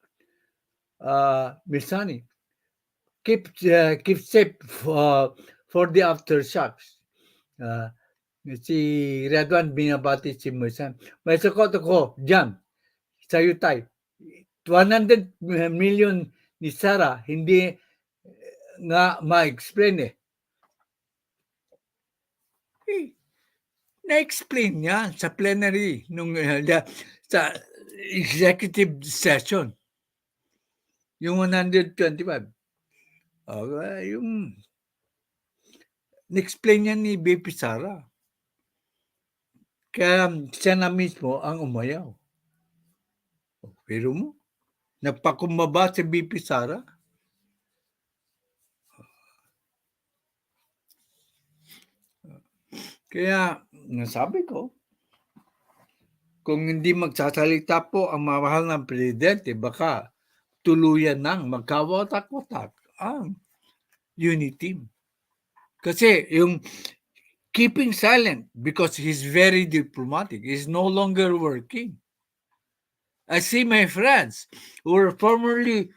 Miss Honey, keep safe for the aftershocks. Si Redwan binabati si Miss Honey. May sakot ako dyan sa Utay. 100 million ni Sara, hindi nga ma-explain na-explain niya sa plenary nung sa executive session. Yung 125. Yung na-explain niya ni BP Sara. Kaya siya na mismo ang umayaw. Pero mo, nagpakumbaba si BP Sara. Kaya, nasabi ko, kung hindi magsasalita po ang mahal ng presidente, baka tuluyan nang magkawatak-watak ang unity team. Kasi yung keeping silent because he's very diplomatic, is no longer working. I see my friends who were formerly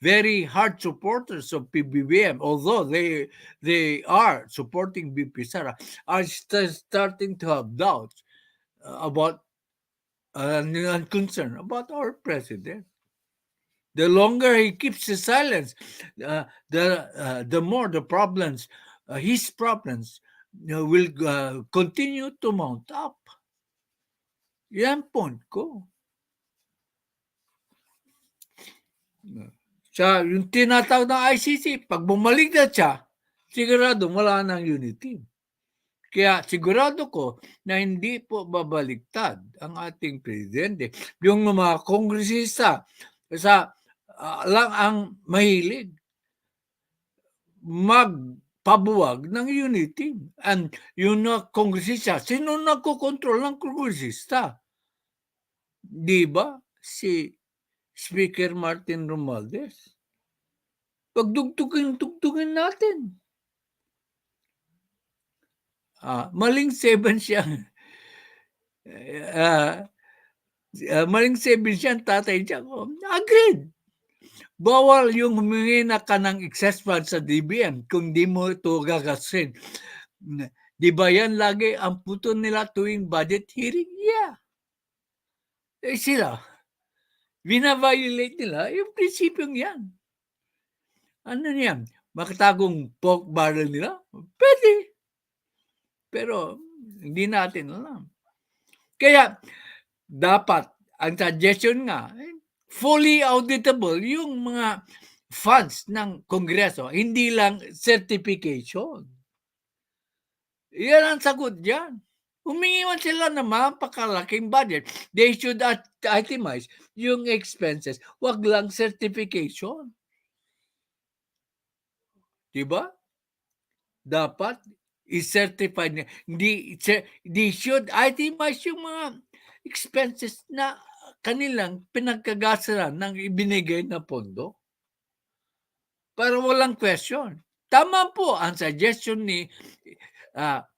very hard supporters of Pbbm, although they are supporting BP Sara, are starting to have doubts about and concern about our president. The longer he keeps his silence, the more the problems, his problems, will continue to mount up. Yan point ko. Siya, yung tinatawag ng ICC, pag bumalik na siya, sigurado wala ng unity. Kaya sigurado ko na hindi po babaliktad ang ating presidente. Yung mga kongresista lang ang mahilig magpabuwag ng unity. And yung kongresista, sino nagkokontrol ng kongresista? Di ba? Si Speaker Martin Romualdez. Pagdugtugin natin. Maling 7 siya. Maling 7 siya, tatay siya. Agreed. Bawal yung humingi na ka ng excess fund sa DBM kung di mo ito gagastusin. Di ba yan lagi ang puto nila tuwing budget hearing? Yeah. Sila, binaviolate nila yung prinsipyong yan. Ano yan? Makatagong pork barrel nila? Pwede. Pero hindi natin alam. Kaya dapat ang suggestion nga, fully auditable yung mga funds ng Kongreso, hindi lang certification. Yan ang sagot dyan. Humingi man sila ng mapakalaking budget. They should itemize yung expenses. Wag lang certification. Diba? Dapat i-certify niya. They should itemize yung mga expenses na kanilang pinagkagasaran ng ibinigay na pondo. Para walang question. Tama po ang suggestion ni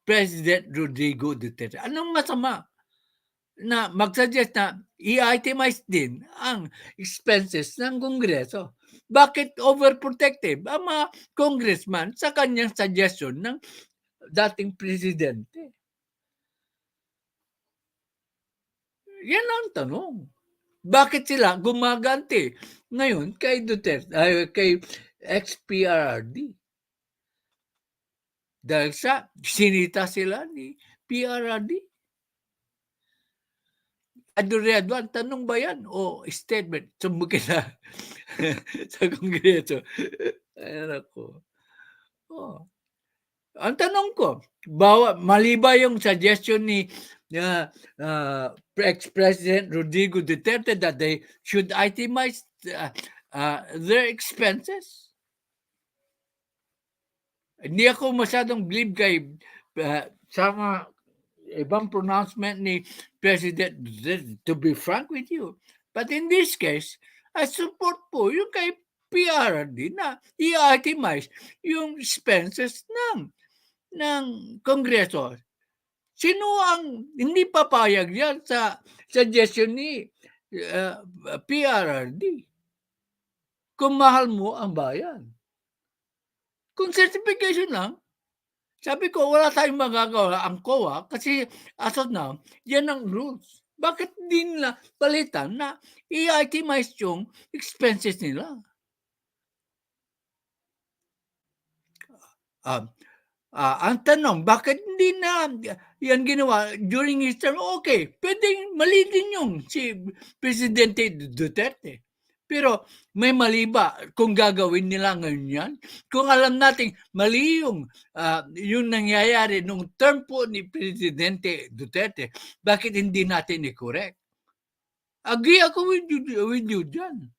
President Rodrigo Duterte. Anong masama na mag-suggest na i-itemize din ang expenses ng Kongreso? Bakit overprotective ang mga congressman sa kanyang suggestion ng dating presidente? Yan ang tanong. Bakit sila gumaganti ngayon kay Duterte, kay ex-PRRD? Dahil sa sinita sila ni PRRD? Adureado, ang tanong ba yan? O statement? Sumbukin na sa Kongreso. Ayan ako. Oh. Ang tanong ko, mali ba yung suggestion ni ex-President Rodrigo Duterte that they should itemize their expenses? Hindi ako masyadong believe kay sa mga ibang pronouncement ni President Duterte, to be frank with you. But in this case, I support po yung kay PRRD na i-itemize yung expenses ng Kongreso. Sino ang hindi papayag yan sa suggestion ni PRRD? Kung mahal mo ang bayan. Kung certification lang, sabi ko, wala tayong magagawa ang COA kasi as of now, yan ang rules. Bakit di nila palitan na i-itemize yung expenses nila? Ang tanong, bakit hindi na yan ginawa during his term? Okay, pwedeng mali din yung si Presidente Duterte. Pero may mali ba kung gagawin nila ngayon yan? Kung alam natin mali yung nangyayari nung term po ni Presidente Duterte, bakit hindi natin i-correct? Agree ako with you dyan.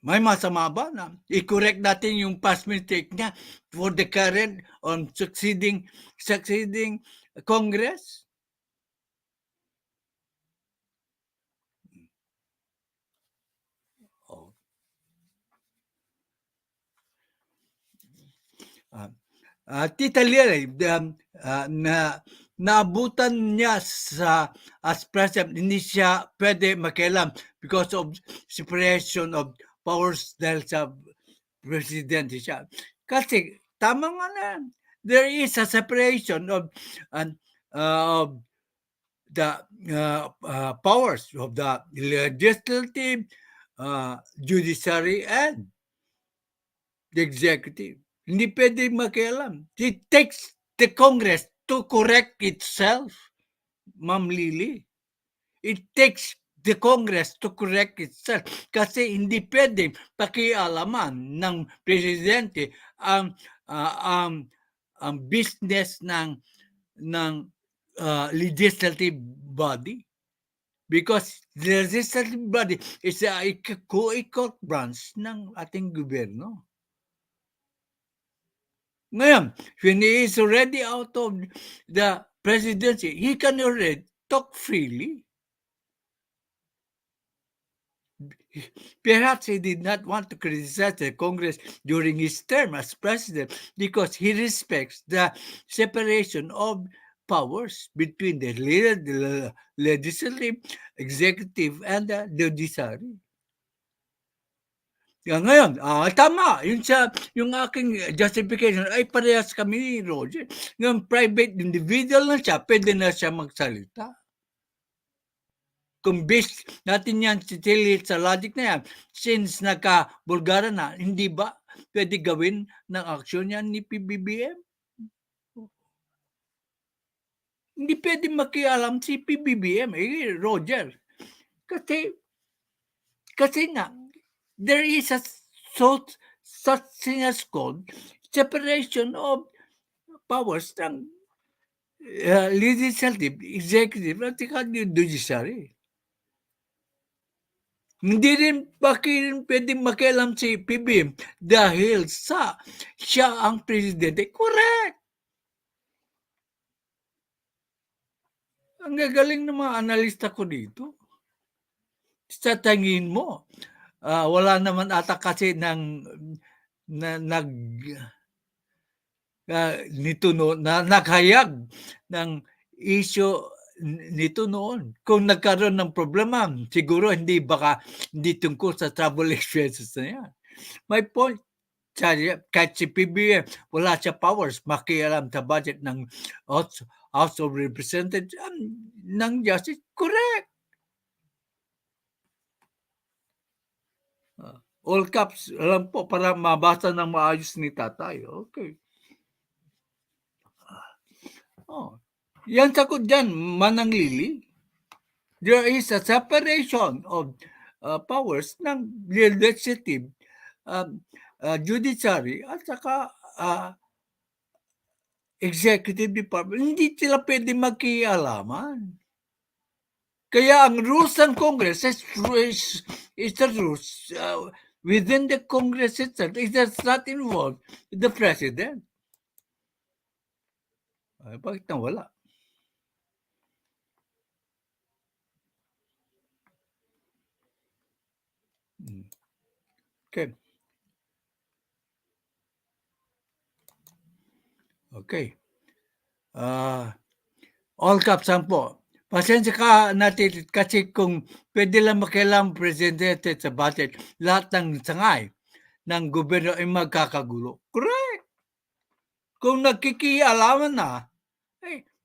May masama ba na i-correct natin yung past mistake niya for the current on succeeding Congress? Tita Lily, naabutan niya as president, hindi siya pwede makialam because of separation of powers dahil sa presidente siya. Kasi tama nga na, there is a separation of the powers of the legislative, judiciary, and the executive. Hindi pwede makialam. It takes the Congress to correct itself, Ma'am Lily. It takes the Congress to correct itself kasi hindi pwede pakialaman ng presidente ang business ng legislative body. Because the legislative body is a co-equal branch ng ating gobyerno. Ngayon, when he is already out of the presidency, he can already talk freely. Perhaps he did not want to criticize the Congress during his term as president because he respects the separation of powers between the legislative, executive, and the judiciary. Ngayon, tama, yung aking justification ay parehas kami ni Roger. Ngayon, private individual na siya, pwede na siya magsalita. Kung base natin yan sa logic na yan, since nagka-Bulgara na, hindi ba pwede gawin ng aksyon yan ni Pbbm? Hindi pwede makialam si Pbbm, Roger. Kasi nga, there is such thing as called separation of powers ng legislative, executive, at the judiciary. Hindi rin pwedeng makialam si Pbbm dahil siya ang presidente. Correct! Ang gagaling ng mga analista ko dito. Sa tingin mo, wala naman ata kasi naghayag ng issue nito noon. Kung nagkaroon ng problema, siguro hindi tungkol sa travel expenses na yan. My point, kahit si PBM, wala siya powers makialam sa budget ng House of Representatives ng Justice. Correct. All caps lang po para mabasa ng maayos ni tatay. Okay. Yan sagot dyan, Manang Lili. There is a separation of powers ng legislative, judiciary, at saka executive department. Hindi sila pwede magkialaman. Kaya ang rules ng Congress is the rules within the Congress itself. It does not involve the President. Bakit nawala? Okay. Okay. All caps lang po. Pasensya ka natin kasi kung pwede lang makialam presidente sa budget, lahat ng sangay ng gobyerno ay magkakagulo. Correct! Kung nagkikialaman na,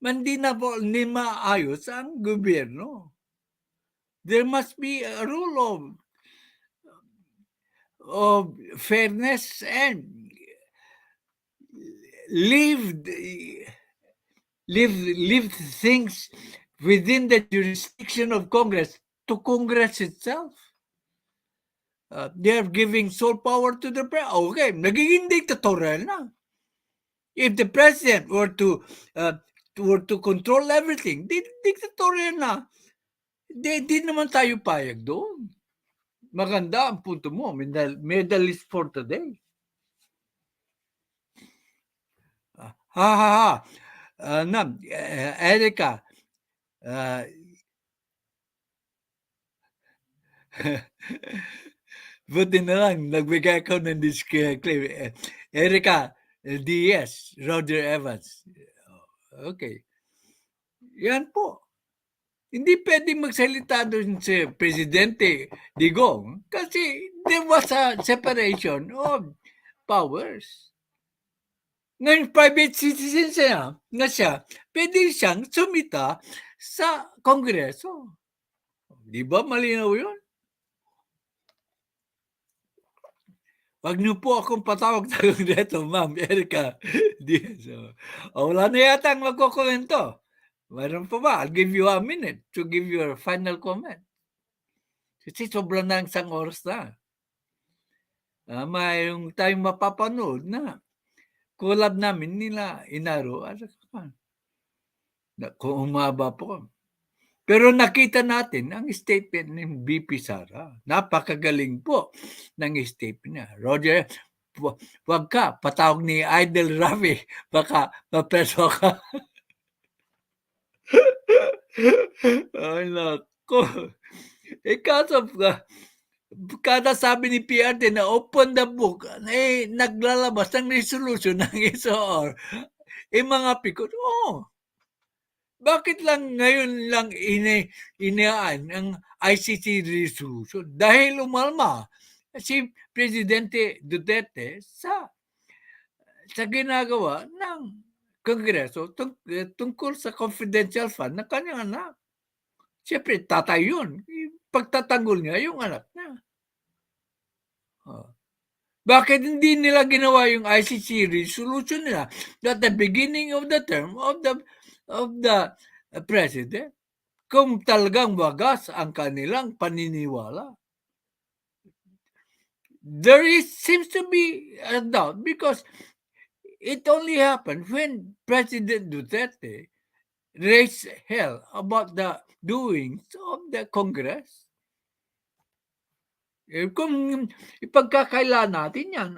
hindi maayos ang gobyerno. There must be a rule of fairness and leave things within the jurisdiction of Congress to Congress itself. They are giving sole power to the president. Okay, nagiging dictatorial na. If the president were to control everything, dictatorial na. Di naman tayo payag doon. Maganda ang punto mo. Medalist for today. Erica, buti na lang, nagbigay ako ng disclaimer. Erica, DS, Roger Evans. Okay. Yan po. Hindi pwedeng magsalita doon si Presidente Digong kasi there was a separation of powers. Ngayon, private citizen siya, pwede siyang sumita sa Kongreso. Di ba malinaw yun? Wag niyo po akong patawag sa Kongreso, Ma'am Erica. Wala na yata ang magkukomento. Mayroon pa ba? I'll give you a minute to give your final comment. Kasi sobrang na isang oras na. Mayroong tayong mapapanood na collab namin nila Inaro at kung umaba po. Pero nakita natin ang statement ng VP Sara. Napakagaling po ng statement niya. Roger, wag ka, patawag ni Idol Ravi, baka mapreso ka. Ay, nako. Kaso kada sabi ni PRT na open the book, naglalabas ng resolution ng SOR. Mga pikot, bakit lang ngayon lang inaan ang ICC resolution? Dahil umalma si Presidente Duterte sa ginagawa ng Kongreso tungkol sa confidential fund ng kanyang anak. Siyempre, tatay yun. Pagtatanggol niya yung anak niya. Bakit hindi nila ginawa yung ICC resolution nila at the beginning of the term of the president? Kung talagang wagas ang kanilang paniniwala. There seems to be a doubt because it only happened when President Duterte raised hell about the doings of the Congress. Kung ipagkakailangan natin yan,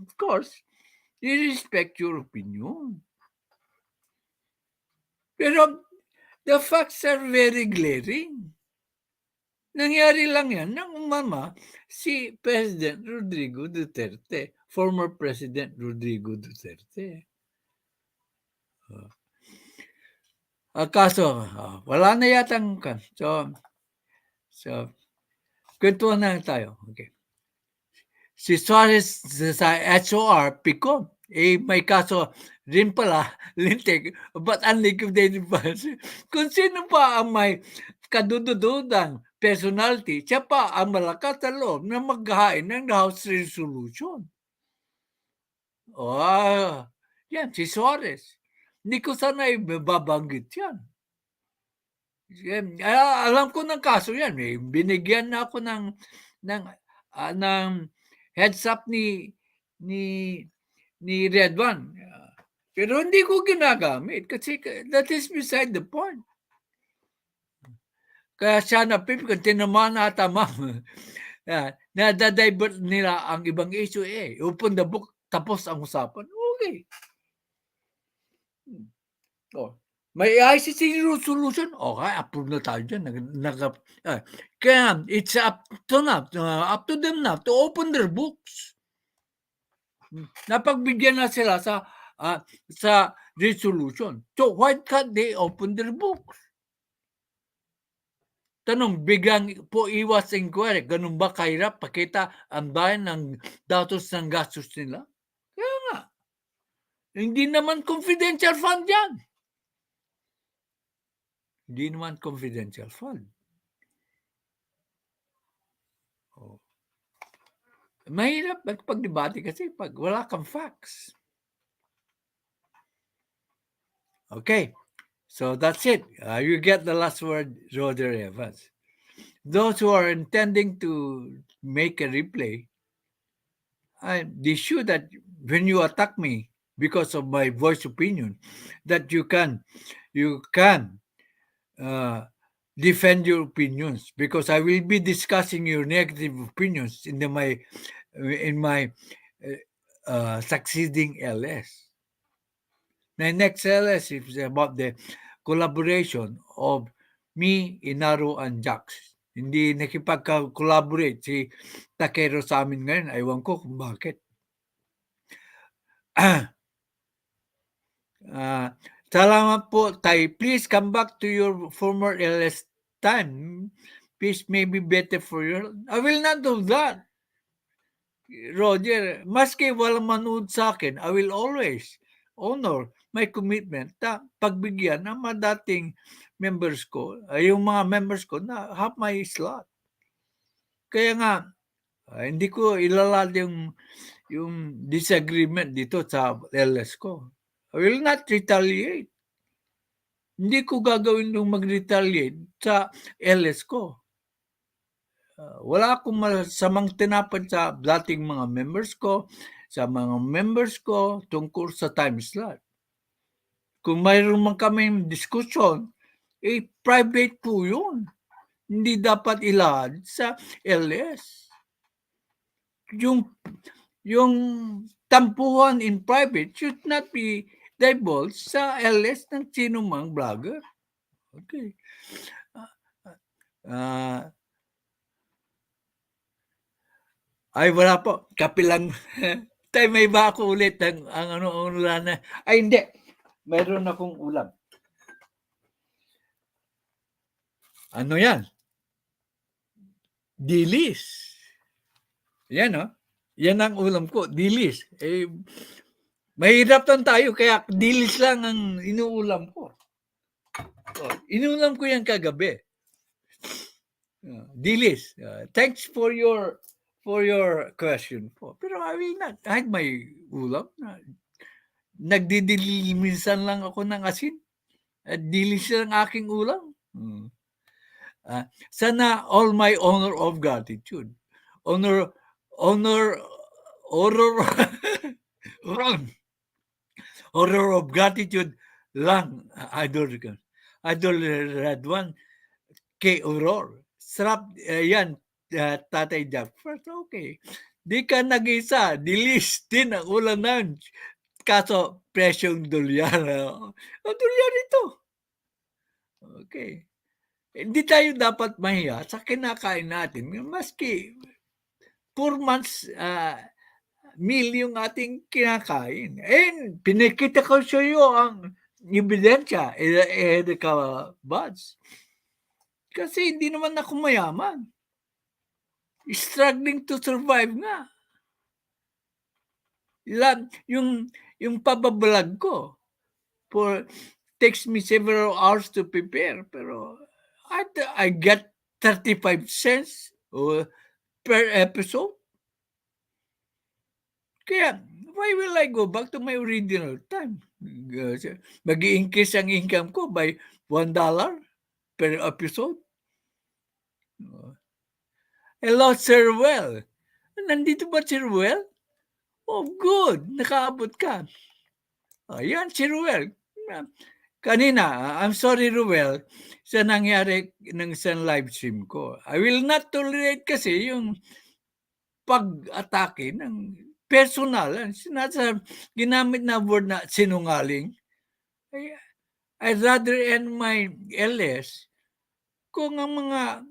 of course, i-respect your opinion. Pero the facts are very glaring. Nangyari lang yan nang umama si President Rodrigo Duterte, former President Rodrigo Duterte. Kaso, wala na yatang so kwentuhan na tayo. Okay. Si Suarez sa HOR, PICO, may kaso rin pala, lintik, but unliquidated funds. Kung sino pa ang may kadudududang personality, siya pa ang malakas na loob na maghahain ng House Resolution. Yan, si Suarez. Hindi ko sana ibabanggit yan. Alam ko ng kaso yan. Binigyan na ako ng heads up ni Red One. Pero hindi ko ginagamit kasi that is beside the point. Kaya sana kung tinamaan na tama, nadadivert nila ang ibang issue open the book, tapos ang usapan. Okay. May ICC resolution, okay, approve na tayo dyan. Kaya it's up to them now to open their books. Napagbigyan na sila sa resolution. So why can't they open their books? Tanong, biglang po iwas inquiry. Ganun ba kahirap pakita ang bayan ng datos ng gastos nila? Kaya nga. Hindi naman confidential fund yan. Hindi naman confidential fund. Mahirap magpagdebate kasi pag wala kang facts. Okay. So that's it. You get the last word, Roger Evans. Those who are intending to make a replay, be sure that when you attack me because of my voice opinion, that you can defend your opinions, because I will be discussing your negative opinions in my succeeding LS. The next LS is about the collaboration of me, Inaro, and Jax. Hindi nakipag-collaborate si Takero sa amin ngayon. Ewan ko kung bakit. Salamat po, Tay. Please come back to your former LS time. Please, maybe better for you. I will not do that. Roger, maski walang manood sa akin, I will always honor my commitment na pagbigyan ng mga dating members ko, yung mga members ko na half my slot. Kaya nga, hindi ko ilalad yung disagreement dito sa LS ko. I will not retaliate. Hindi ko gagawin yung mag-retaliate sa LS ko. Wala akong masamang tinapad sa dating mga members ko, sa mga members ko tungkol sa time slot. Kung mayroon man kaming diskusyon, private po yun. Hindi dapat ilahad sa LS. Yung tampuhan in private should not be divulged sa LS ng sino mang vlogger. Okay. Wala po. Kapilang tayo may ba ako ulit ang ulan na. Hindi. Mayroon akong ulam. Ano yan? Dilis. Yan, no? Yan ang ulam ko. Dilis. Mahirap lang tayo, kaya dilis lang ang inuulam ko. Inuulam ko yan kagabi. Dilis. Thanks for your question po. Pero I will not. Kahit may ulam, nagdidili minsan lang ako ng asin. At dilis lang aking ulam. Sana all my honor of gratitude. Honor of gratitude lang, Idol Red One, kay Aurora. Sarap, yan, Tatay Jack. First, okay. Di ka nag-isa. Dilis din ang ulan ng kaso presyong dolyar. Ang dolyar ito. Okay. Hindi tayo dapat mahiya sa kinakain natin. Maski 4 months meal yung ating kinakain. And pinakita ko sa iyo ang ebidensya, Erika Buds. Kasi hindi naman ako mayaman. Struggling to survive nga. Yung pabablog ko takes me several hours to prepare, pero I get 35 cents per episode. Kaya, why will I go back to my original time? Mag-i-increase ang income ko by $1 per episode. Hello, Sir Well. Nandito ba si Ruel? Oh, good. Nakaabot ka. Ayan, si Ruel. Kanina, I'm sorry, Ruel, sa nangyari ng isang live stream ko. I will not tolerate kasi yung pag-atake ng personal. Ginamit na word na sinungaling. I'd rather end my LS kung ang mga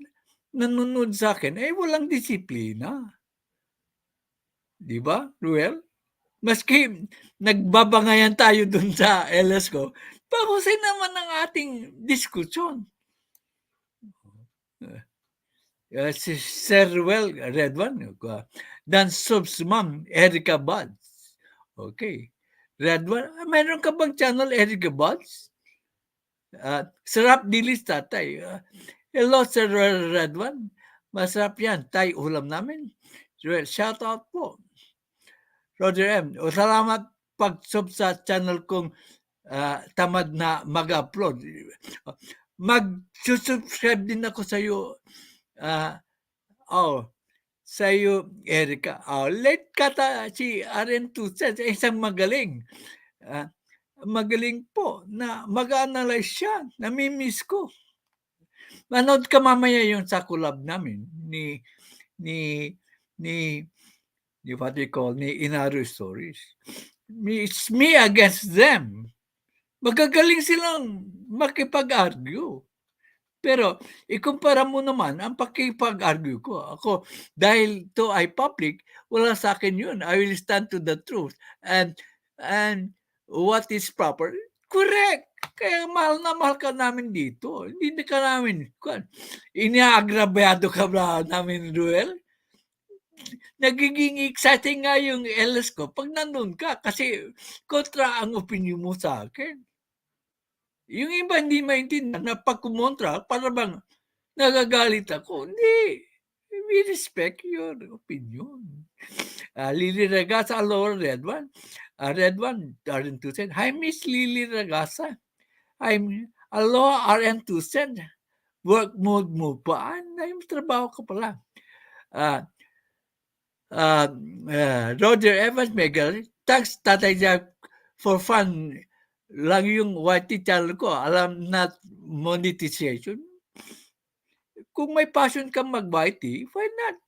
nanonood sa akin ay walang disiplina. Di ba, Ruel? Maski nagbabangayan tayo dun sa LS ko, pahusay naman ang ating diskusyon. Si Sir Ruel, red one. Dan subs ma'am, Erika Buds. Okay. Red one. Mayroon ka bang channel, Erika Buds? Sarap dilis tatay. Hello, Sir Red one. Masarap yan. Tay, ulam namin. Shout out po. Roger M. Salamat pag-sub sa channel kong tamad na mag-upload. Mag-subscribe din ako sa iyo. Sa iyo, Erika. Late kata si RN2 isang magaling. Magaling po na mag-analyze siya. Namimiss ko. Manood ka mamaya yung sa collab namin ni what they call ni Inaro Stories. It's me against them. Magagaling silang makipag-argue. Pero ikumpara mo naman ang pakipag-argue ko. Ako, dahil to ay public, wala sa akin yun. I will stand to the truth. And what is proper? Correct. Kaya mahal na mahal ka namin dito. Hindi ka namin, iniagrabyado ka ba namin, Ruel? Nagiging exciting nga yung LS ko pag nandun ka kasi kontra ang opinion mo sa akin. Yung iba hindi maintindihan na pag kumontra, para bang nagagalit ako. Hindi. We respect your opinion. Lily Ragasa, hello, Red One. Red One, RN2 said, hi, Miss Lily Ragasa. Hello, RN2 said, work mode mo pa? May trabaho ka pala. Roger Evans Megal, thanks Tatay Jack for fun lang yung YT channel ko. Alam na monetization. Kung may passion kang mag-YT, why not?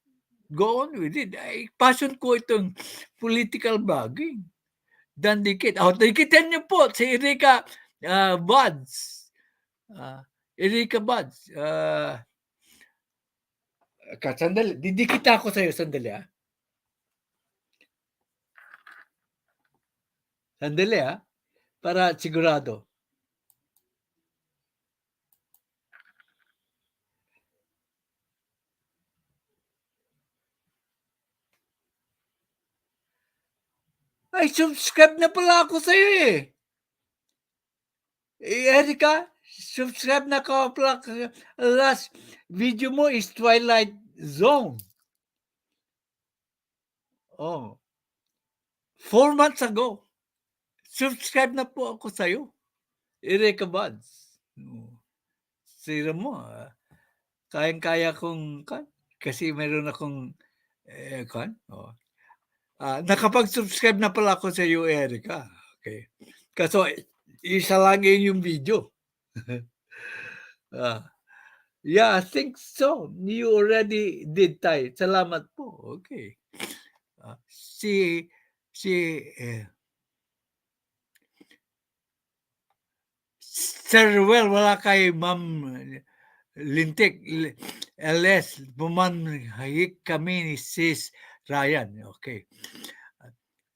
Go on with it. Passion ko itong political blogging. Dan dikit. Dikitin niyo po si Erika Buds. Erika Buds. Sandali. Didikit ako sa'yo. Sandali Sandali para sigurado. Ay, subscribe na pala ako sa'yo Erika, subscribe na ka pala. Last video mo is Twilight Zone. 4 months ago. Subscribe na po ako sa'yo. Erika Buds. Sira mo. Kayang-kaya kong kasi meron akong nakapag-subscribe na pala ako sa iyo, Erika. Okay. Kaso isa lang yung video. Yeah, I think so. You already did, Tay. Salamat po. Okay. Si Sir Ruel, wala kay Ma'am Lintik. LS, bumanhayik kami ni Sis Ryan. Okay.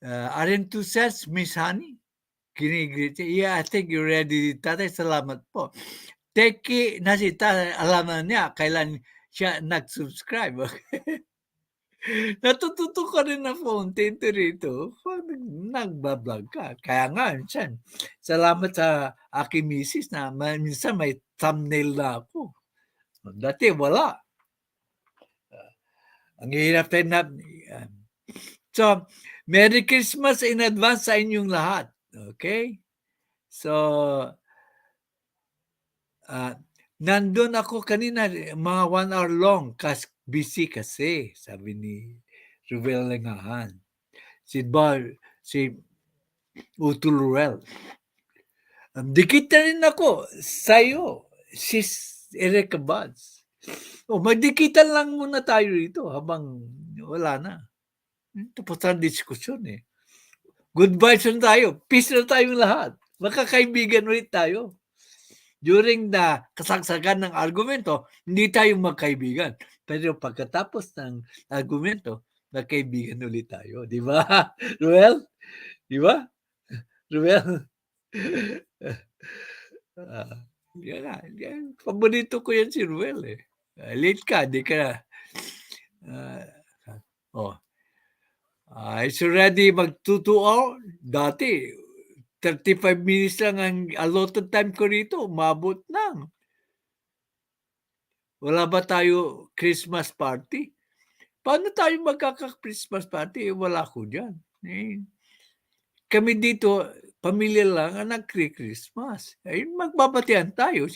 Arin two cents, Miss Honey? Kinigrit. Yeah, I think you ready. Tatay, salamat po. Teki na si Tatay, alam na niya kailan siya nag-subscribe. Okay? Natututo ka rin na content rito pag nagbablog ka. Kaya nga, minsan, salamat sa aking misis na minsan may thumbnail na ako. Dati wala. Ang hirap tayo na... So, Merry Christmas in advance sa inyong lahat. Okay? So, nandun ako kanina, mga 1 hour long, busy kasi, sabi ni Ruel Lengahan. Si Utul Ruel. Dikit na rin ako sa'yo, Sis Erica Buds. Magdikitan lang muna tayo rito habang wala na. Tapos ang diskusyon eh. Good vibes na tayo. Peace na tayong lahat. Makakaibigan ulit tayo. During the kasagsagan ng argumento, hindi tayo magkaibigan. Pero pagkatapos ng argumento, magkaibigan ulit tayo. Di ba? Ruel? Di ba? Ruel? Paborito ko yan si Ruel eh. Late ka, di ka it's already mag-2 hour. Dati, 35 minutes lang ang allotted time ko rito. Umabot lang. Wala ba tayo Christmas party? Paano tayo magkaka-Christmas party? Wala ko dyan. Kami dito, pamilya lang ang nag-Christmas. Magbabatian tayo.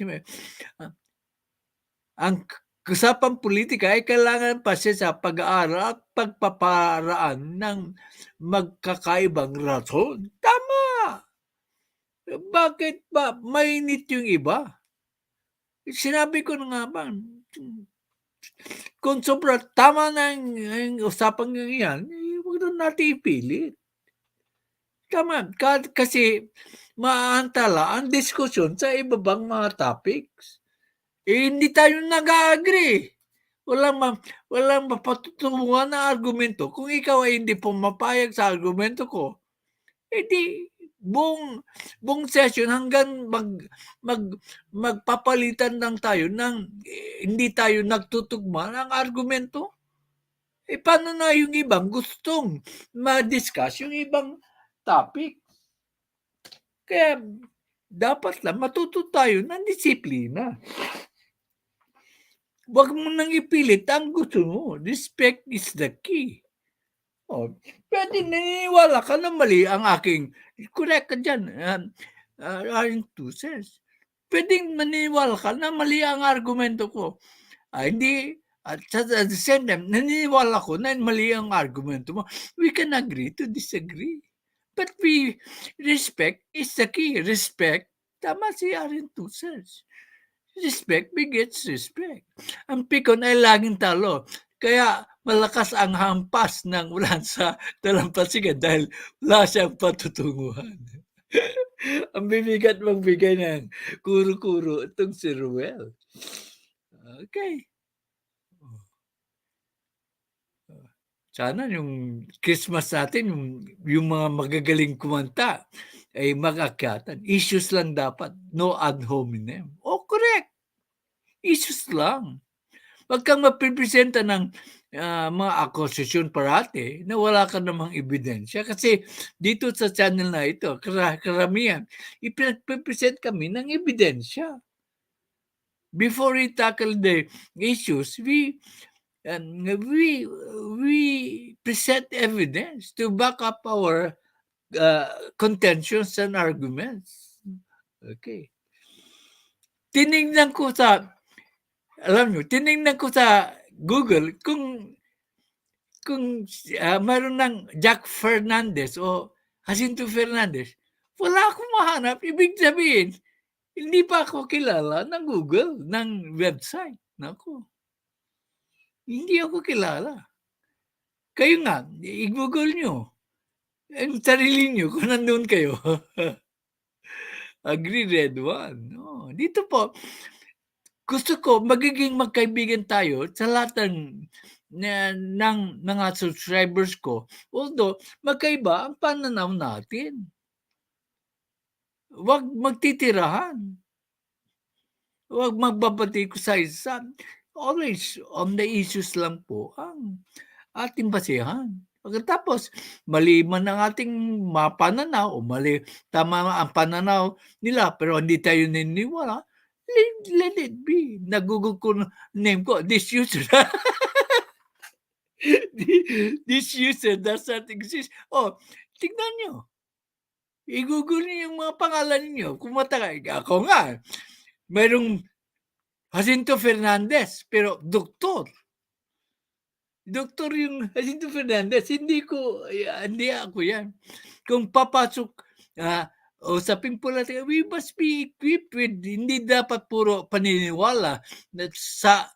Ang usapang politika ay kailangan pa siya sa pag-aaral at pagpaparaan ng magkakaibang rason. Tama! Bakit ba mainit yung iba? Sinabi ko na nga ba, kung sobra tama na ang usapang yan, huwag na natin ipilit. Tama, kasi maantala ang diskusyon sa ibabang mga topics. Hindi tayo nag-agree. Walang mapatutunguhan na argumento. Kung ikaw ay hindi pumapayag sa argumento ko, edi buong session hanggang magpapalitan lang tayo ng hindi tayo nagtutugma ng argumento. Paano na yung ibang gustong ma-discuss yung ibang topic? Kaya dapat lang matuto tayo ng disiplina. Huwag mo nang ipilit ang gusto mo. Respect is the key. Pwede naniniwala ka na mali ang aking, correct ka dyan, aking 2 cents. Pwede maniniwala ka na mali ang argumento ko. Hindi, at the same time, naniniwala ko na mali ang argumento mo. We can agree to disagree. But respect is the key. Respect, tama si Arin 2 cents. Respect begets respect. Ang pikon ay laging talo. Kaya malakas ang hampas ng ulan sa dalampasigan dahil wala siyang patutunguhan. Ang bibigat magbigay ng kuro-kuro itong si Ruel. Okay. Sana yung Christmas natin, yung mga magagaling kumanta, ay mag-akyatan. Issues lang dapat. No ad hominem. Correct. Issues lang. Wag kang mapipresenta ng mga akusasyon parati na wala ka namang ebidensya. Kasi dito sa channel na ito, karamihan, ipinag-present kami ng ebidensya. Before we tackle the issues, we present evidence to back up our contentions and arguments. Okay. Tinignan ko sa Google kung mayroon ng Jack Fernandez o Jacinto Fernandez. Wala akong mahanap. Ibig sabihin, Hindi pa ako kilala ng Google, ng website. Naku. Hindi ako kilala. Kayo nga, i-Google nyo. Ang sarili nyo kung nandun kayo. Agree, Red One. No. Dito po, gusto ko magiging magkaibigan tayo sa lahat ng mga subscribers ko. Although, magkaiba ang pananaw natin. Huwag magtitirahan. Huwag magbabati ko sa isa. Always on the issues lang po ang ating basihan. Pagkatapos, mali man ang ating pananaw o mali, tama ang pananaw nila pero hindi tayo naniniwala, let it be. Nag-google ko name ko, this user. This user does not exist. Oh, tignan nyo. I-google niyo yung mga pangalan niyo. Kung matagal, ako nga, mayroong Jacinto Fernandez, pero doktor. Doktor yung Jacinto Fernandez, hindi ako yan. Kung papasok, usapin po natin, we must be equipped with, hindi dapat puro paniniwala sa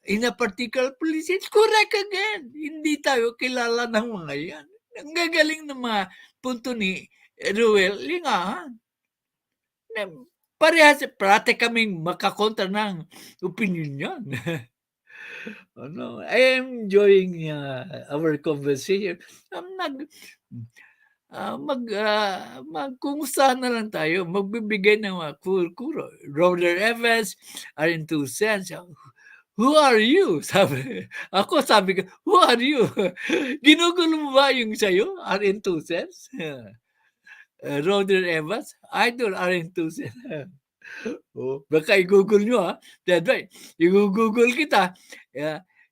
in a particular policy. It's correct again. Hindi tayo kilala ng mga yan. Ang gagaling ng mga punto ni Ruel Lingahan. Parehas, parate kaming makakontra ng opinion yan. I am enjoying our conversation. Magkumustahan na lang tayo. Magbibigay ng mga kuro. Roller Evans, Arin 2 cents. Who are you? Sabi ko, who are you? Ginugulo mo ba yung sa'yo? Arin 2 cents? Roder Evans, idol Arin 2 cents. Baka i-google nyo ha. Right. I-google kita.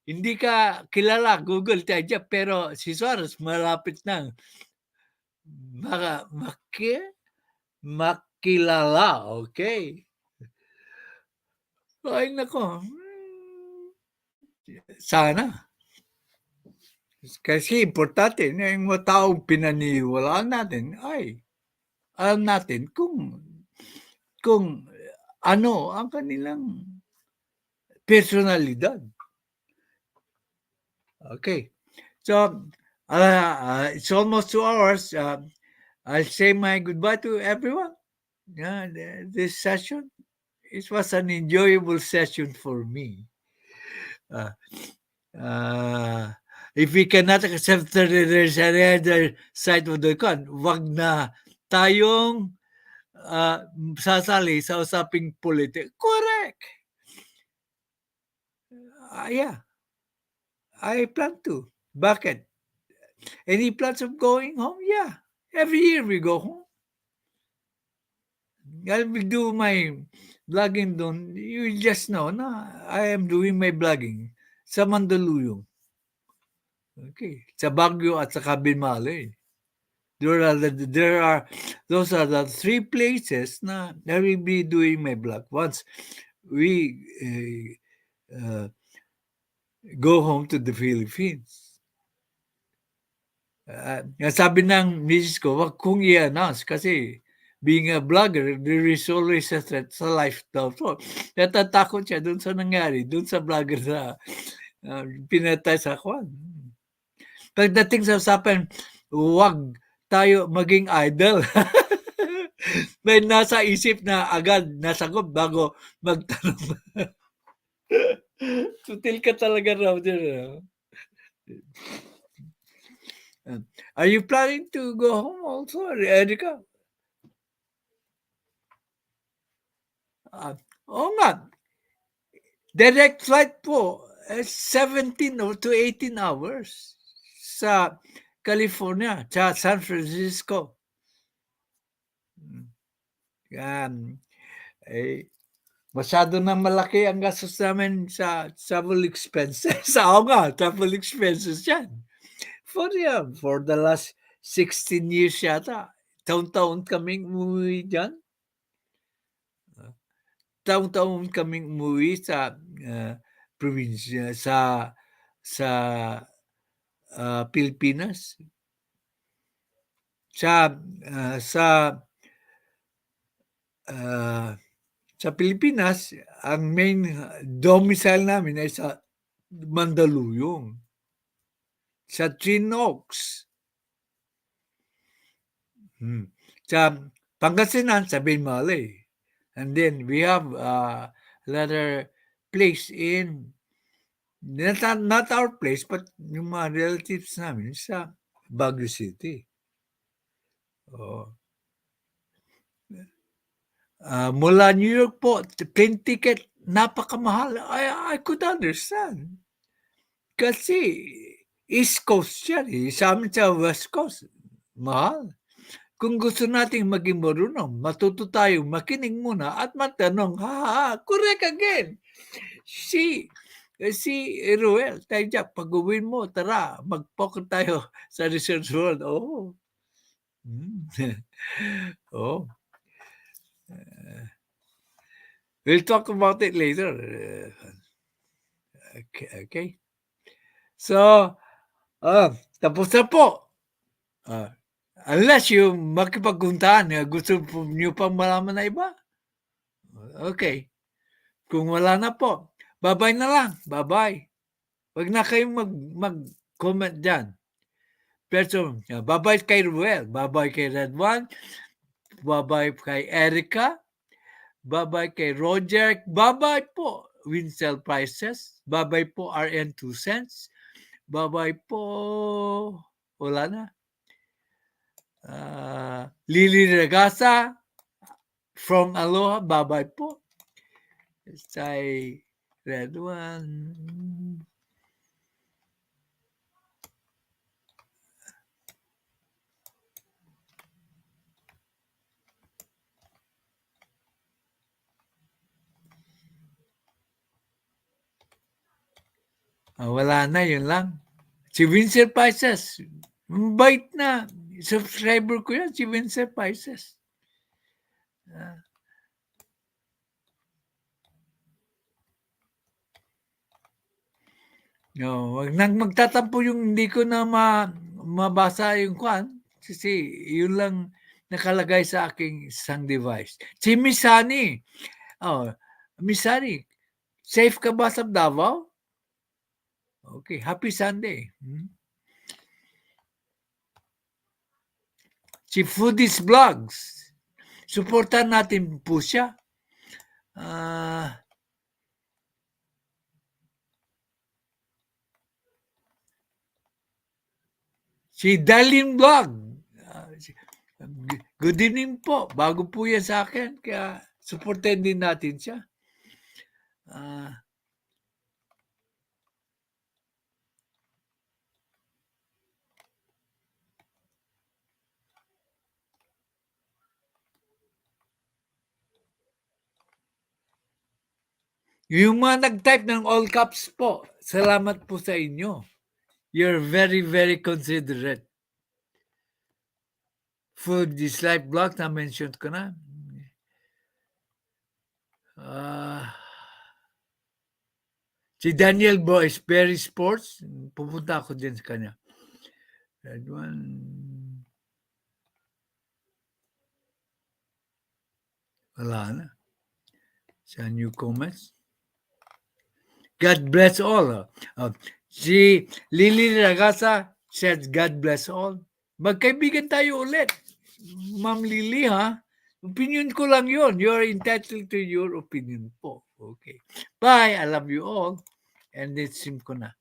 Hindi ka kilala, Google tayo, pero si Sara malapit na makilala. Okay. Ay, nako. Sana. Kasi importante na yung mga taong pinaniwalaan natin ay alam natin kung ano ang kanilang personalidad. Okay. So, it's almost 2 hours. I'll say my goodbye to everyone. This session, it was an enjoyable session for me. If we cannot accept that there's another side of the coin, wag na tayong sasali sa usaping politik. Correct. Yeah. I plan to. Bakit? Any plans of going home? Yeah. Every year we go home. I will do my vlogging doon. You just know na I am doing my vlogging sa Mandaluyong. Okay. Sa Baguio at sa Kabinmale. Those are the 3 places na I will be doing my vlog once we go home to the Philippines. Sabi ng misis ko, wag kong i-announce kasi being a vlogger, there is always a threat sa life daw. So, natatakot siya dun sa nangyari, dun sa vlogger na pinatay sa kwan. Pagdating sa usapan, wag tayo maging idol. May nasa isip na agad nasagot bago magtanong. Sutil ka talaga, Roger. Are you planning to go home also, Erica? Nga. Direct flight po, 17 to 18 hours sa California, sa San Francisco. Masyado na malaki ang gastos namin sa travel expenses. Travel expenses yan. For the last 16 years yata, taon-taon kaming umuwi dyan. Taon-taon kaming umuwi sa probinsya, sa Pilipinas. Sa Sa Pilipinas, ang main domicile namin ay sa Mandaluyong, sa Twin Oaks. Sa Pangasinan, sa Binmalay. And then we have another place in, not our place, but yung mga relatives namin sa Baguio City. Mula New York po, plane ticket, napakamahal. I could understand. Kasi East Coast yan. Sa amin sa West Coast, mahal. Kung gusto nating maging marunong, matuto tayo makinig muna at matanong, correct again. Si Ruel, tayo dyan, pag-uwin mo, tara, mag-poker tayo sa Research World. We'll talk about it later. Okay. So, tapos na po. Unless yung makipagkuntaan, gusto niyo pang malaman na iba? Okay. Kung wala na po, bye-bye na lang. Bye-bye. Huwag na kayong mag-comment dyan. Pero, bye-bye kay Ruel. Bye-bye kay Red One. Bye-bye kay Erica. Bye-bye kay Roger. Bye-bye po, Winsell Prices. Bye-bye po, RN 2 cents. Bye-bye po, wala na. Lily Regasa from Aloha, bye-bye po. Say Red One. Wala na, yun lang. Si Vincent Paises, bait na. Subscriber ko yan, si Vincent Paises. Wag nang magtatampo yung hindi ko na mabasa yung kwan. Kasi yun lang nakalagay sa aking isang device. Si Miss Sunny. Miss Sunny, safe ka ba sa Davao? Okay, happy Sunday. Si Foodies Vlogs. Supportan natin po siya. Si Darlene Vlog. Good evening po. Bago po yan sa akin. Kaya supportan din natin siya. Yung mga nag-type ng all caps po, salamat po sa inyo. You're very, very considerate. Food is life blog, na-mention ko na. Si Daniel Boyce, Berry Sports, pupunta ako din sa kanya. That one. Wala na. Sa new comments. God bless all. Si Lily Ragasa said, God bless all. Magkaibigan tayo ulit. Ma'am Lily, ha? Opinion ko lang yun. You're entitled to your opinion po. Okay. Bye. I love you all. And it's sim ko na.